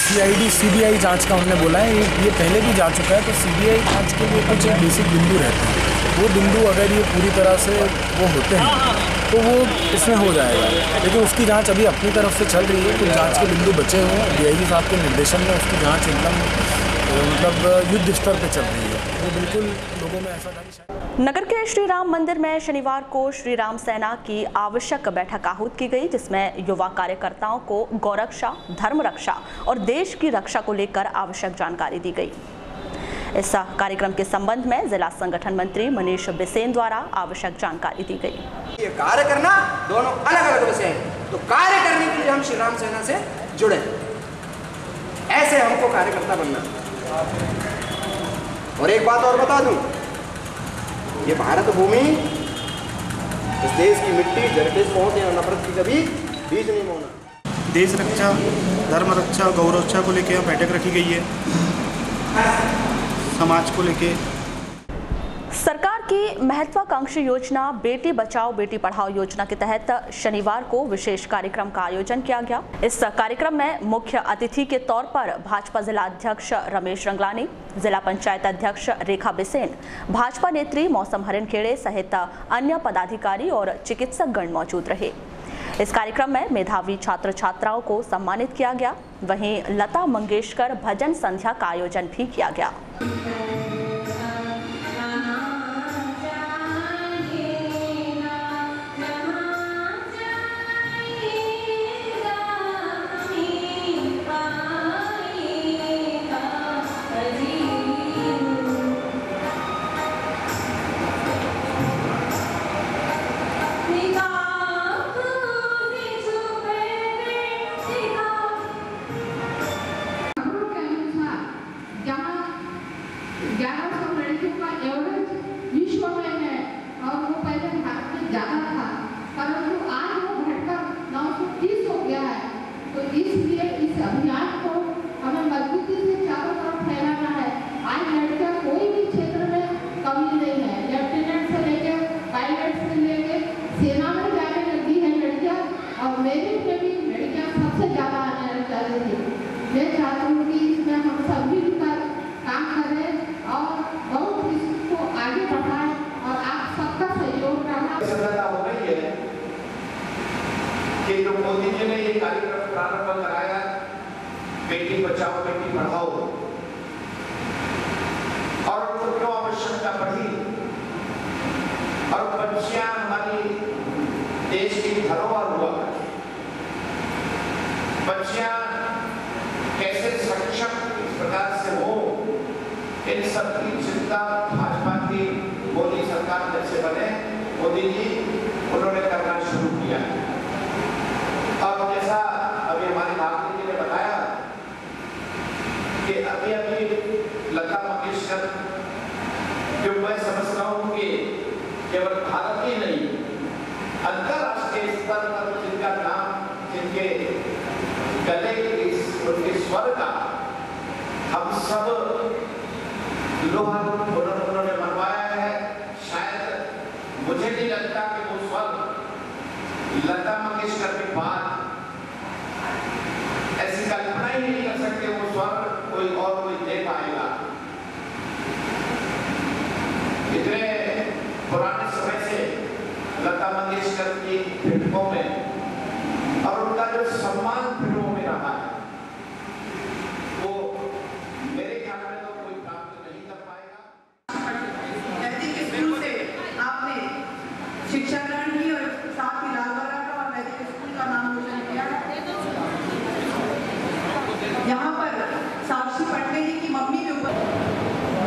CID CBI जांच का उन्होंने बोला है, ये पहले भी जा चुका है। तो CBI जांच के लिए कुछ बेसिक बिंदु रहते हैं, वो बिंदु अगर ये पूरी तरह से वो होते हैं तो वो इसमें हो जाएगा, लेकिन उसकी जांच अभी अपनी तरफ से चल रही है। कुछ जांच के बिंदु बचे हुए हैं, DIG साहब के निर्देशन में उसकी जांच एकदम युद्ध स्तर पर चल रही है। वो बिल्कुल लोगों में ऐसा नगर के श्री राम मंदिर में शनिवार को श्री राम सेना की आवश्यक बैठक आहूत की गई, जिसमें युवा कार्यकर्ताओं को गौरक्षा, धर्म रक्षा और देश की रक्षा को लेकर आवश्यक जानकारी दी गई। इस कार्यक्रम के संबंध में जिला संगठन मंत्री मनीष बिसेन द्वारा आवश्यक जानकारी दी गई। ये कार्य करना दोनों अलग अलग विषय हैं, तो कार्य करने के लिए हम श्री राम सेना से जुड़े, ऐसे हमको कार्यकर्ता बनना। और एक बात और बता दूं, ये भारत भूमि, इस देश की मिट्टी जरखेज मौत या नफरत की कभी बीज नहीं बोना। देश रक्षा, धर्म रक्षा, गौ रक्षा को लेकर यहाँ बैठक रखी गई है। समाज को लेके सरकार की महत्वाकांक्षी योजना बेटी बचाओ बेटी पढ़ाओ योजना के तहत शनिवार को विशेष कार्यक्रम का आयोजन किया गया। इस कार्यक्रम में मुख्य अतिथि के तौर पर भाजपा जिला अध्यक्ष रमेश रंगलानी, जिला पंचायत अध्यक्ष रेखा बिसेन, भाजपा नेत्री मौसम हरिनखेड़े सहित अन्य पदाधिकारी और चिकित्सकगण मौजूद रहे। इस कार्यक्रम में मेधावी छात्र छात्राओं को सम्मानित किया गया। वहीं लता मंगेशकर भजन संध्या का आयोजन भी किया गया। सेना में जाने लगी है लड़कियां, और मेरे में भी लड़कियां सबसे ज्यादा आने लगी। केंद्र मोदी जी ने ये कार्यक्रम प्रारंभ कराया, बेटी बचाओ बेटी पढ़ाओ, और उनको क्यों आवश्यकता पड़ी, और बच्चियां हमारी देश की धरोहर हुआ, बच्चियां कैसे सक्षम इस प्रकार से हो, इन सबकी चिंता भाजपा की मोदी सरकार जब से बने मोदी जी उन्होंने करना शुरू किया। अब जैसा अभी हमारी भारती जी ने बताया कि अभी अभी लता मंगेशकर, जो मैं समझता हूँ कि केवल भारत ही नहीं अंतरराष्ट्रीय स्तर पर जिनका नाम, जिनके गले की उनके स्वर का हम सब लोहा उन्होंने मनवाया है। शायद मुझे नहीं लगता कि वो स्वर लता मंगेशकर के बाद ऐसी कल्पना ही नहीं कर सकते वो स्वर कोई और कोई दे पाएगा। इतने पुराने समय से लता मंगेशकर की फिल्मों में और उनका जो सम्मान फिल्मों में रहा है वो मेरे ख्याल में तो कोई प्राप्त नहीं कर पाएगा। वैदिक स्कूल से आपने शिक्षा ग्रहण की और साथ ही लालबरा का और वैदिक स्कूल का नाम रोशन किया। यहाँ पर साक्षी पटले जी की मम्मी के ऊपर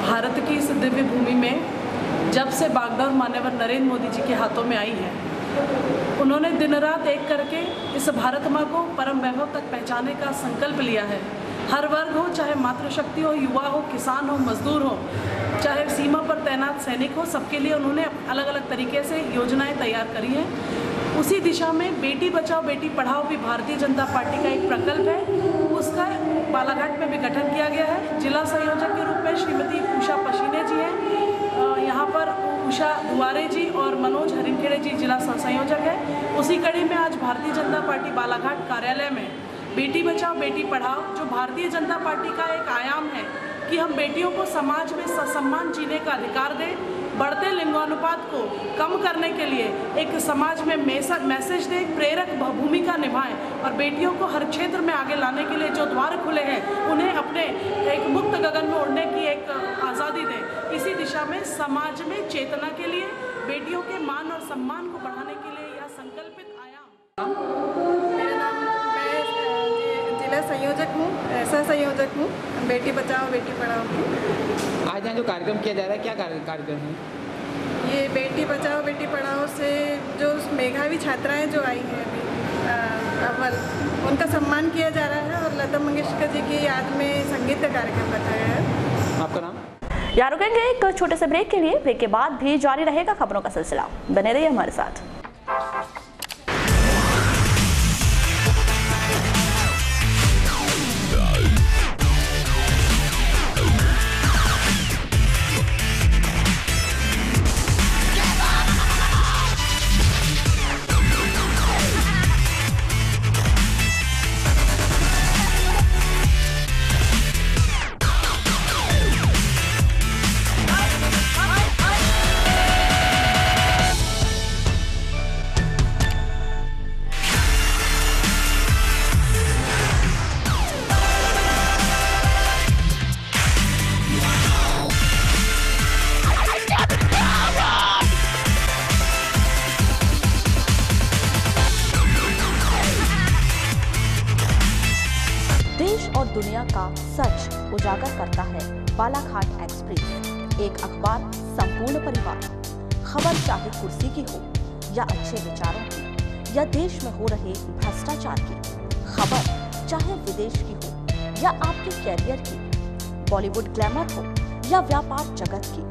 भारत की इस दिव्य भूमि में जब से बागडोर मान्यवर नरेंद्र मोदी जी के हाथों में आई है, उन्होंने दिन रात एक करके इस भारत माँ को परम वैभव तक पहुँचाने का संकल्प लिया है। हर वर्ग हो, चाहे मातृशक्ति हो, युवा हो, किसान हो, मजदूर हो, चाहे सीमा पर तैनात सैनिक हो, सबके लिए उन्होंने अलग अलग तरीके से योजनाएं तैयार करी हैं। उसी दिशा में बेटी बचाओ बेटी पढ़ाओ भी भारतीय जनता पार्टी का एक प्रकल्प है। उसका बालाघाट में भी गठन किया गया है। जिला संयोजक के रूप में श्रीमती उषा पशीने जी हैं, यहाँ पर उषा दुआरे जी और मनोज हरिनखेड़े जी जिला संयोजक है। उसी कड़ी में आज भारतीय जनता पार्टी बालाघाट कार्यालय में बेटी बचाओ बेटी पढ़ाओ, जो भारतीय जनता पार्टी का एक आयाम है कि हम बेटियों को समाज में ससम्मान जीने का अधिकार दें, बढ़ते लिंगानुपात को कम करने के लिए एक समाज में मैसेज दें, प्रेरक भूमिका निभाएं और बेटियों को हर क्षेत्र में आगे लाने के लिए जो द्वार खुले हैं उन्हें अपने एक मुक्त गगन में उड़ने की एक आज़ादी दें। इसी दिशा में समाज में चेतना के लिए, बेटियों के मान और सम्मान को बढ़ाने के लिए यह संकल्पित आयाम। मेरा नाम, मैं जिला संयोजक हूँ, सह संयोजक हूँ बेटी बचाओ बेटी पढ़ाओ की। आज यहाँ जो कार्यक्रम किया जा रहा है, क्या कार्यक्रम है ये? बेटी बचाओ बेटी पढ़ाओ से जो मेधावी छात्राएं जो आई हैं अभी अव्वल, उनका सम्मान किया जा रहा है और लता मंगेशकर जी की याद में संगीत का कार्यक्रम रखा गया है। आपका नाम? यहाँ रुकेंगे एक छोटे से ब्रेक के लिए। ब्रेक के बाद भी जारी रहेगा खबरों का सिलसिला, बने रहिए हमारे साथ। और दुनिया का सच उजागर करता है बालाघाट एक्सप्रेस, एक अखबार संपूर्ण परिवार। खबर चाहे कुर्सी की हो या अच्छे विचारों की या देश में हो रहे भ्रष्टाचार की, खबर चाहे विदेश की हो या आपके कैरियर की, बॉलीवुड ग्लैमर हो या व्यापार जगत की,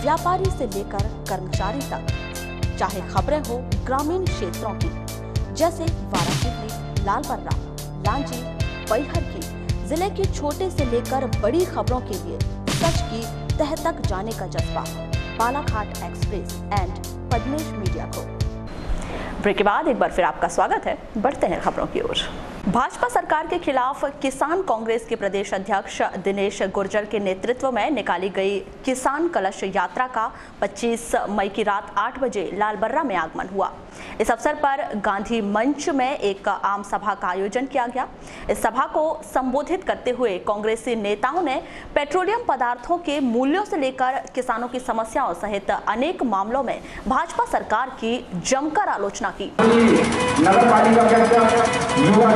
व्यापारी से लेकर कर्मचारी तक, चाहे खबरें हो ग्रामीण क्षेत्रों की जैसे वाराणसी, लालबर्रा, लांजी, बैहर की, जिले की छोटे से लेकर बड़ी खबरों के लिए सच की तह तक जाने का जज्बा, Balaghat express and Padmesh media को। ब्रेक के बाद एक बार फिर आपका स्वागत है। बढ़ते हैं खबरों की ओर। भाजपा सरकार के खिलाफ किसान कांग्रेस के प्रदेश अध्यक्ष दिनेश गुर्जर के नेतृत्व में निकाली गई किसान कलश यात्रा का 25 मई की रात 8 बजे लालबर्रा में आगमन हुआ। इस अवसर पर गांधी मंच में एक आम सभा का आयोजन किया गया। इस सभा को संबोधित करते हुए कांग्रेसी नेताओं ने पेट्रोलियम पदार्थों के मूल्यों से लेकर किसानों की समस्याओं सहित अनेक मामलों में भाजपा सरकार की जमकर आलोचना की। नगर पालिका के अध्यक्ष युवा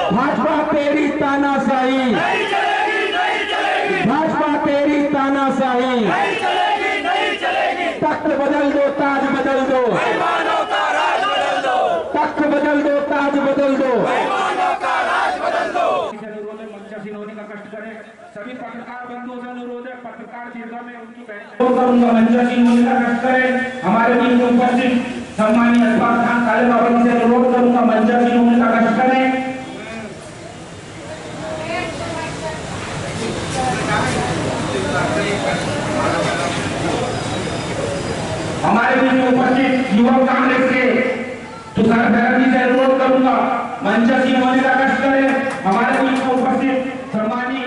भाजपा तेरी तानाशाही, भाजपा तेरी तानाशाही, तख्त बदल दो, ताज बदल दो, तख्त बदल दो, ताज बदल दो। सभी पत्रकार बंधुओं से अनुरोध है, पत्रकार दीर्घा में उनकी करूंगा मंचासीन होने का कष्ट करें। हमारे बीच में उपस्थित सम्मानीय अशफाक खान काले बाबा से अनुरोध करूंगा मंचासीन होने का कष्ट करें। हमारे बीच में उपस्थित युवा कांग्रेस के तुषार बैनर्जी से अनुरोध करूंगा मंचासीन होने का कष्ट करें। हमारे बीच में उपस्थित सम्मानीय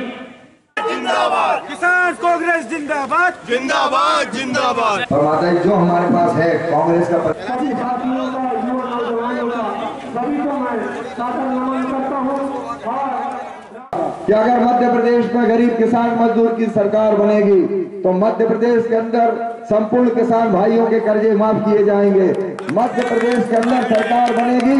जिंदाबाद किसान कांग्रेस जिंदाबाद जिंदाबाद जिंदाबाद। और माता जो हमारे पास है कांग्रेस का सभी साथियों का, युवा नौजवानों का, सभी को मैं सादर नमन करता हूँ। कि अगर मध्य प्रदेश में गरीब किसान मजदूर की सरकार बनेगी तो मध्य प्रदेश के अंदर संपूर्ण किसान भाइयों के कर्जे माफ किए जाएंगे। मध्य प्रदेश के अंदर सरकार बनेगी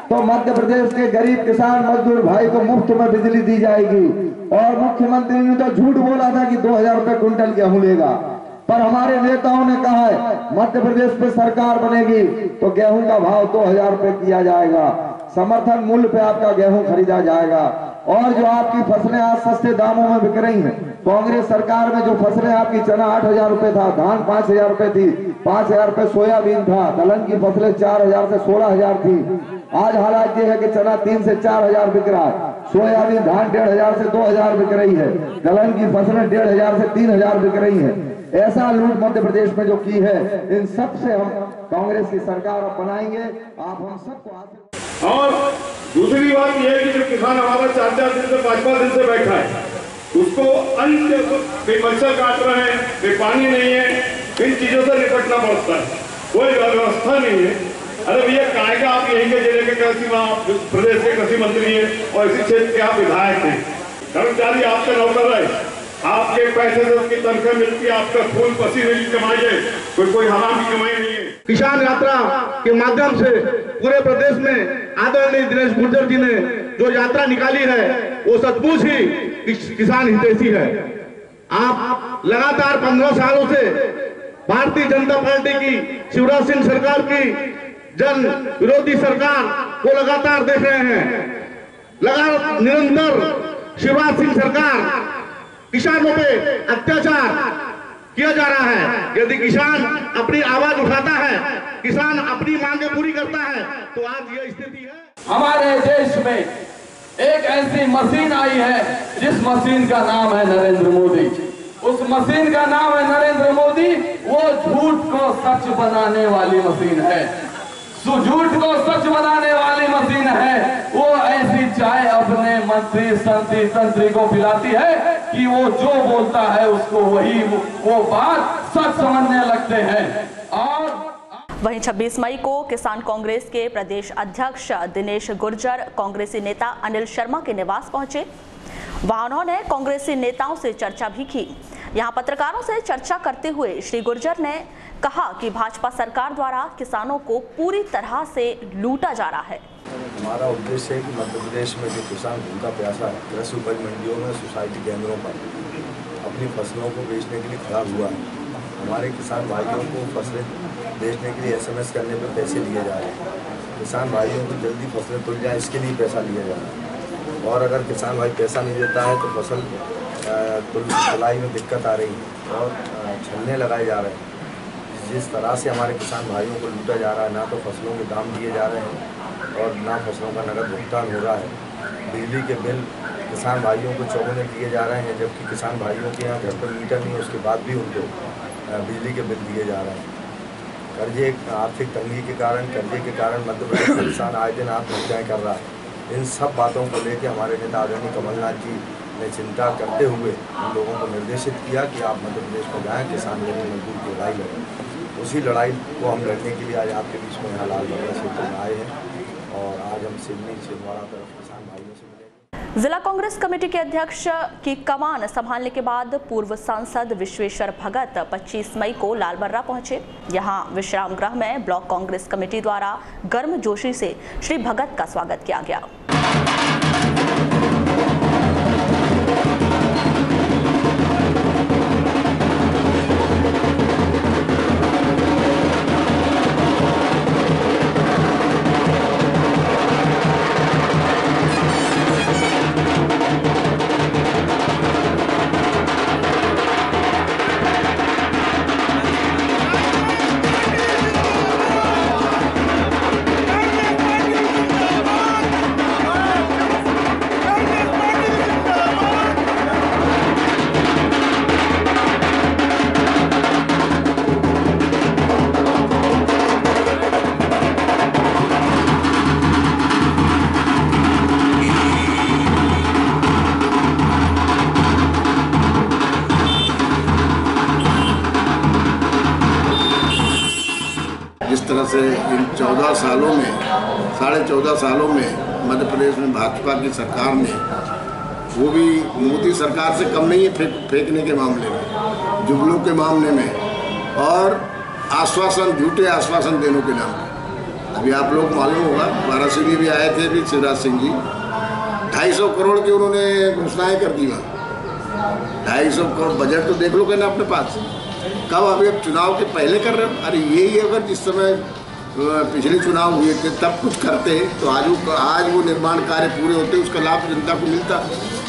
तो मध्य प्रदेश के गरीब किसान मजदूर भाई को मुफ्त में बिजली दी जाएगी। और मुख्यमंत्री ने तो झूठ बोला था कि 2000 रुपए क्विंटल गेहूं लेगा, पर हमारे नेताओं ने कहा है मध्य प्रदेश में सरकार बनेगी तो गेहूं का भाव 2000 रुपए किया जाएगा, समर्थन मूल्य पे आपका गेहूं खरीदा जाएगा। और जो आपकी फसलें आज सस्ते दामों में बिक रही हैं, कांग्रेस सरकार में जो फसलें आपकी चना 8000 रुपए था, धान 5000 रुपए थी, 5000 रुपए सोयाबीन था, दलहन की फसलें 4000 से 16000 थी। आज हालात ये है कि चना 3 से 4000 बिक रहा है, सोयाबीन धान 1500 से 2000 बिक रही है, दलहन की फसलें 1500 से 3000 बिक रही है। ऐसा लूट मध्य प्रदेश में जो की है, इन सब से हम कांग्रेस की सरकार बनाएंगे। आप हम सबको। और दूसरी बात यह है कि जो किसान हमारा 4-4 दिन से 5-5 दिन से बैठा है, उसको अन्य मच्छर काट रहे हैं, कोई पानी नहीं है, इन चीजों से निपटना पड़ता है, कोई व्यवस्था नहीं है। अरे भैया काहे का आप यहीं के जिले के कृषि प्रदेश के कृषि मंत्री हैं और इसी क्षेत्र के आप विधायक हैं, कर्मचारी आपके नौकर है, आपके पैसे से उसकी तनख्वाह मिलती है, आपका खून पसीने की कमाई है, कोई हराम की कमाई नहीं है। किसान यात्रा के माध्यम से पूरे प्रदेश में आदरणीय दिनेश गुर्जर जी ने जो यात्रा निकाली है वो सचमुच ही किसान हितैषी है। आप लगातार 15 सालों से भारतीय जनता पार्टी की शिवराज सिंह सरकार की जन विरोधी सरकार को लगातार देख रहे हैं। लगातार निरंतर शिवराज सिंह सरकार किसानों पे अत्याचार किया जा रहा है। यदि किसान अपनी आवाज उठाता है, किसान अपनी मांगे पूरी करता है, तो आज ये स्थिति है। हमारे देश में एक ऐसी मशीन आई है जिस मशीन का नाम है नरेंद्र मोदी। उस मशीन का नाम है नरेंद्र मोदी। वो झूठ को सच बनाने वाली मशीन है, झूठ को सच बनाने वाली मशीन है। वो ऐसी चाय अपने मंत्री संतरी तंत्री को पिलाती है कि वो जो बोलता है उसको वो बात सच समझने लगते हैं। और वहीं 26 मई को किसान कांग्रेस के प्रदेश अध्यक्ष दिनेश गुर्जर कांग्रेसी नेता अनिल शर्मा के निवास पहुंचे। वहां उन्होंने कांग्रेसी नेताओं से चर्चा भी की। यहाँ पत्रकारों से चर्चा करते हुए श्री गुर्जर ने कहा कि भाजपा सरकार द्वारा किसानों को पूरी तरह से लूटा जा रहा है। हमारा उद्देश्य है कि मध्य प्रदेश में जो किसान भूखा प्यासा है, कृषि उपज मंडियों में, सोसाइटी केंद्रों पर अपनी फसलों को बेचने के लिए खड़ा हुआ है। हमारे किसान भाइयों को फसलें बेचने के लिए SMS करने पर पैसे लिए जा रहे हैं। किसान भाइयों को जल्दी फसलें तुल जाए इसके लिए पैसा लिया जा रहा है, और अगर किसान भाई पैसा नहीं देता है तो फसल तुलाई में दिक्कत आ रही है और छलने लगाए जा रहे हैं। जिस तरह से हमारे किसान भाइयों को लूटा जा रहा है, ना तो फसलों के दाम दिए जा रहे हैं और ना फसलों का नकद भुगतान हो रहा है। बिजली के बिल किसान भाइयों को चौगुने दिए जा रहे हैं, जबकि किसान भाइयों के यहाँ घर पर मीटर नहीं है, उसके बाद भी उनको बिजली के बिल दिए जा रहे हैं। कर्जे, आर्थिक तंगी के कारण, कर्जे के कारण मध्य प्रदेश का किसान आए दिन आत्महत्याएँ कर रहा है। इन सब बातों को लेकर हमारे नेता आदरणीय कमलनाथ जी ने चिंता करते हुए हम लोगों को निर्देशित किया कि आप मध्य प्रदेश में जाएँ, किसान लेने मजदूर की लड़ाई लड़ें। उसी लड़ाई को हम लड़ने के लिए आज आपके बीच में यहाँ लाल बगड़ा क्षेत्र में आए हैं और आज हम सिवनी छिंदवाड़ा तरफ किसान भाइयों से मिलेंगे। जिला कांग्रेस कमेटी के अध्यक्ष की कमान संभालने के बाद पूर्व सांसद विश्वेश्वर भगत 25 मई को लालबर्रा पहुंचे। यहां विश्राम गृह में ब्लॉक कांग्रेस कमेटी द्वारा गर्मजोशी से श्री भगत का स्वागत किया गया। से इन 14 सालों में, 14.5 सालों में मध्य प्रदेश में भाजपा की सरकार ने, वो भी मोदी सरकार से कम नहीं है फेंकने के मामले में, जुगलों के मामले में और आश्वासन, झूठे आश्वासन देने के नाम पे। अभी आप लोग मालूम होगा, वाराणसी में भी आए थे अभी शिवराज सिंह जी, 250 करोड़ की उन्होंने घोषणाएँ कर दी वहाँ। 250 करोड़ बजट तो देख लो ना अपने पास, कब अभी अब चुनाव के पहले कर रहे हो? अरे यही अगर जिस समय पिछले चुनाव हुए थे तब कुछ करते तो आज वो निर्माण कार्य पूरे होते, उसका लाभ जनता को मिलता।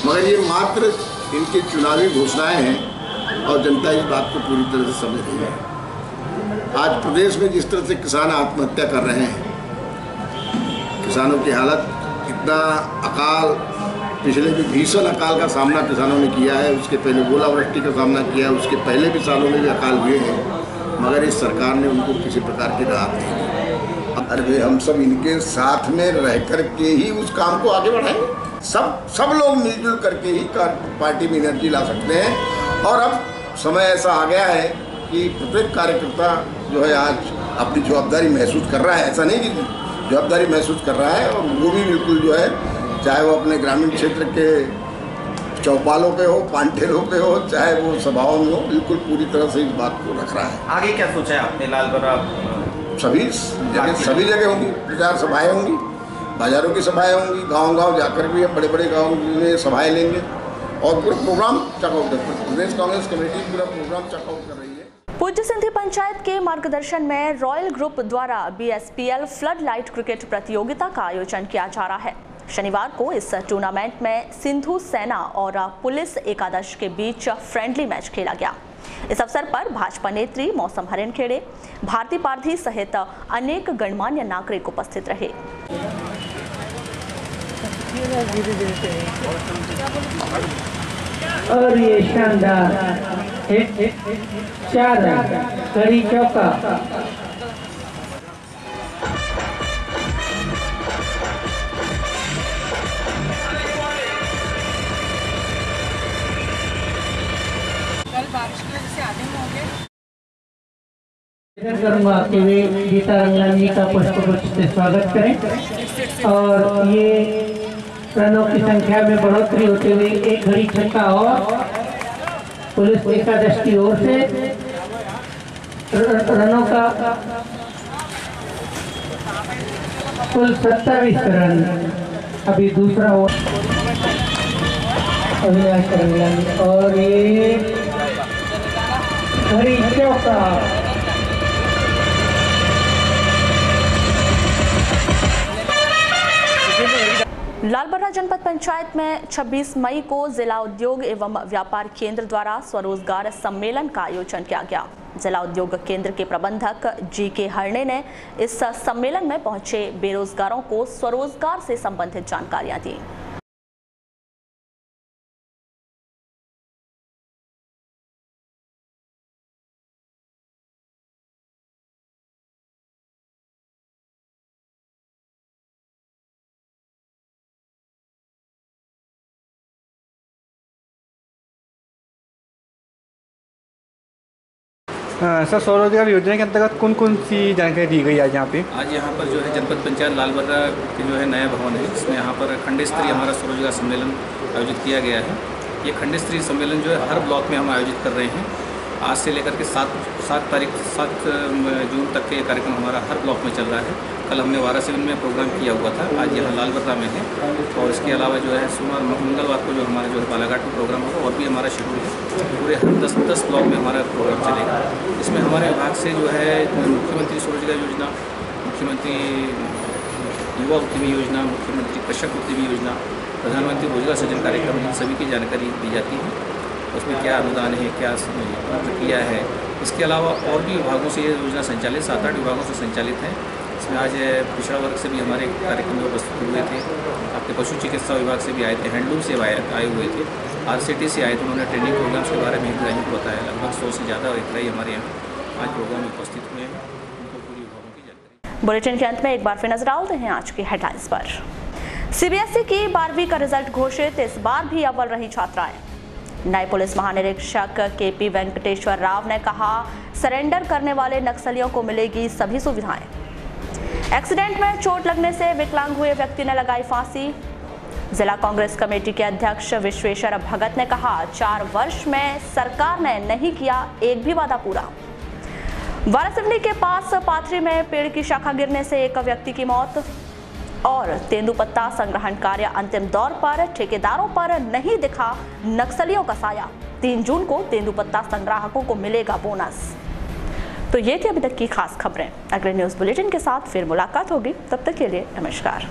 मगर ये मात्र इनकी चुनावी घोषणाएं हैं और जनता इस बात को पूरी तरह से समझ रही है। आज प्रदेश में जिस तरह से किसान आत्महत्या कर रहे हैं, किसानों की हालत, इतना अकाल, पिछले भी भीषण अकाल का सामना किसानों ने किया है, उसके पहले ओलावृष्टि का सामना किया है, उसके पहले भी सालों में भी अकाल हुए हैं, मगर इस सरकार ने उनको किसी प्रकार की राहत नहीं दी। अरे हम सब इनके साथ में रह कर के ही उस काम को आगे बढ़ाएंगे। सब लोग मिलजुल करके ही पार्टी में एनर्जी ला सकते हैं। और अब समय ऐसा आ गया है कि प्रत्येक कार्यकर्ता जो है आज अपनी जवाबदारी महसूस कर रहा है। ऐसा नहीं कि जवाबदारी महसूस कर रहा है, और वो भी बिल्कुल जो है, चाहे वो अपने ग्रामीण क्षेत्र के चौपालों पे हो, पांठेरों पे हो, चाहे वो सभाओं में हो, बिल्कुल पूरी तरह से इस बात को रख रहा है। आगे क्या सोचा है आपने? लालबर्रा सभी जगह होंगी प्रचार सभाएं होंगी, बाजारों की सभाएं होंगी, गांव-गांव जाकर भी हम बड़े गांव में सभाएं लेंगे और पूरा प्रोग्राम चेकआउट कर, प्रदेश कांग्रेस कमेटी पूरा प्रोग्राम चेकआउट कर रही है। पूज्य सिंधी पंचायत के मार्गदर्शन में रॉयल ग्रुप द्वारा BSPL फ्लड लाइट क्रिकेट प्रतियोगिता का आयोजन किया जा रहा है। शनिवार को इस टूर्नामेंट में सिंधु सेना और पुलिस एकादश के बीच फ्रेंडली मैच खेला गया। इस अवसर पर भाजपा नेत्री मौसम हरिनखेड़े, भारती पारधी सहित अनेक गणमान्य नागरिक उपस्थित रहे। और ये शानदार हिट 4 रन, कड़ी चौका। कल बारिश की वजह से आधे में हो गए। करूँगा कि वे गीता रंगलाल जी का पुष्पगुच्छ से स्वागत करें और ये रनों की संख्या में बढ़ोतरी होते हुए एक घड़ी छक्का और पुलिस एकादश की ओर से रनों का कुल 27 रन। अभी दूसरा ओवर अविनाश रंगलानी और ये हरी चौका। लालबर्रा जनपद पंचायत में 26 मई को जिला उद्योग एवं व्यापार केंद्र द्वारा स्वरोजगार सम्मेलन का आयोजन किया गया। जिला उद्योग केंद्र के प्रबंधक जी.के. हरणे ने इस सम्मेलन में पहुंचे बेरोजगारों को स्वरोजगार से संबंधित जानकारियां दी। सर, स्वरोजगार योजना के अंतर्गत कौन कौन सी जानकारी दी गई आज यहाँ पे? आज यहाँ पर जो है जनपद पंचायत लालबर्रा के जो है नया भवन है, इसमें यहाँ पर खंड स्तरीय हमारा स्वरोजगार सम्मेलन आयोजित किया गया है। ये खंड स्तरीय सम्मेलन जो है हर ब्लॉक में हम आयोजित कर रहे हैं। आज से लेकर के 7 जून तक के ये कार्यक्रम हमारा हर ब्लॉक में चल रहा है। कल हमने वाराणसी में प्रोग्राम किया हुआ था, आज यहाँ लालबर्रा में है। और इसके अलावा जो है सोमवार मंगलवार को जो हमारा जो है बालाघाट में प्रोग्राम होगा और भी हमारा शेड्यूल है। पूरे हर 10 ब्लॉक में हमारा प्रोग्राम चलेगा। इसमें हमारे विभाग से जो है मुख्यमंत्री स्वरोजगार योजना, मुख्यमंत्री युवा उद्यमी योजना, मुख्यमंत्री कृषक उद्यमी योजना, प्रधानमंत्री रोजगार सृजन कार्यक्रम, इन सभी की जानकारी दी जाती है। उसमें क्या अनुदान है, क्या प्रक्रिया है। इसके अलावा और भी विभागों से ये योजना संचालित 7-8 विभागों से संचालित है। इसमें आज पिछड़ा वर्ग से भी हमारे कार्यक्रम में उपस्थित हुए थे। आपके पशु चिकित्सा विभाग से भी आए थे, हैंडलूम से आए हुए थे, RCT से आए थे। उन्होंने ट्रेनिंग प्रोग्राम्स के बारे में हितग्राहियों को बताया। लगभग 100 से ज़्यादा हितग्राही हमारे यहाँ आज प्रोग्राम में उपस्थित हुए हैं। उनको पूरी विभागों की जानकारी। बुलेटिन के अंत में एक बार फिर नजर डालते हैं आज की हेडलाइंस पर। CBSE की 12वीं का रिजल्ट घोषित, इस बार भी अव्वल रही छात्राएं। नए पुलिस महानिरीक्षक KP वेंकटेश्वर राव ने कहा, सरेंडर करने वाले नक्सलियों को मिलेगी सभी सुविधाएं। एक्सीडेंट में चोट लगने से विकलांग हुए व्यक्ति ने लगाई फांसी। जिला कांग्रेस कमेटी के अध्यक्ष विश्वेश्वर भगत ने कहा, 4 वर्ष में सरकार ने नहीं किया एक भी वादा पूरा। वारासिवनी के पास पाथरी में पेड़ की शाखा गिरने से एक व्यक्ति की मौत। और तेंदुपत्ता संग्रहण कार्य अंतिम दौर पर, ठेकेदारों पर नहीं दिखा नक्सलियों का साया। 3 जून को तेंदुपत्ता संग्राहकों को मिलेगा बोनस। तो ये थी अभी तक की खास खबरें। अगले न्यूज बुलेटिन के साथ फिर मुलाकात होगी, तब तक के लिए नमस्कार।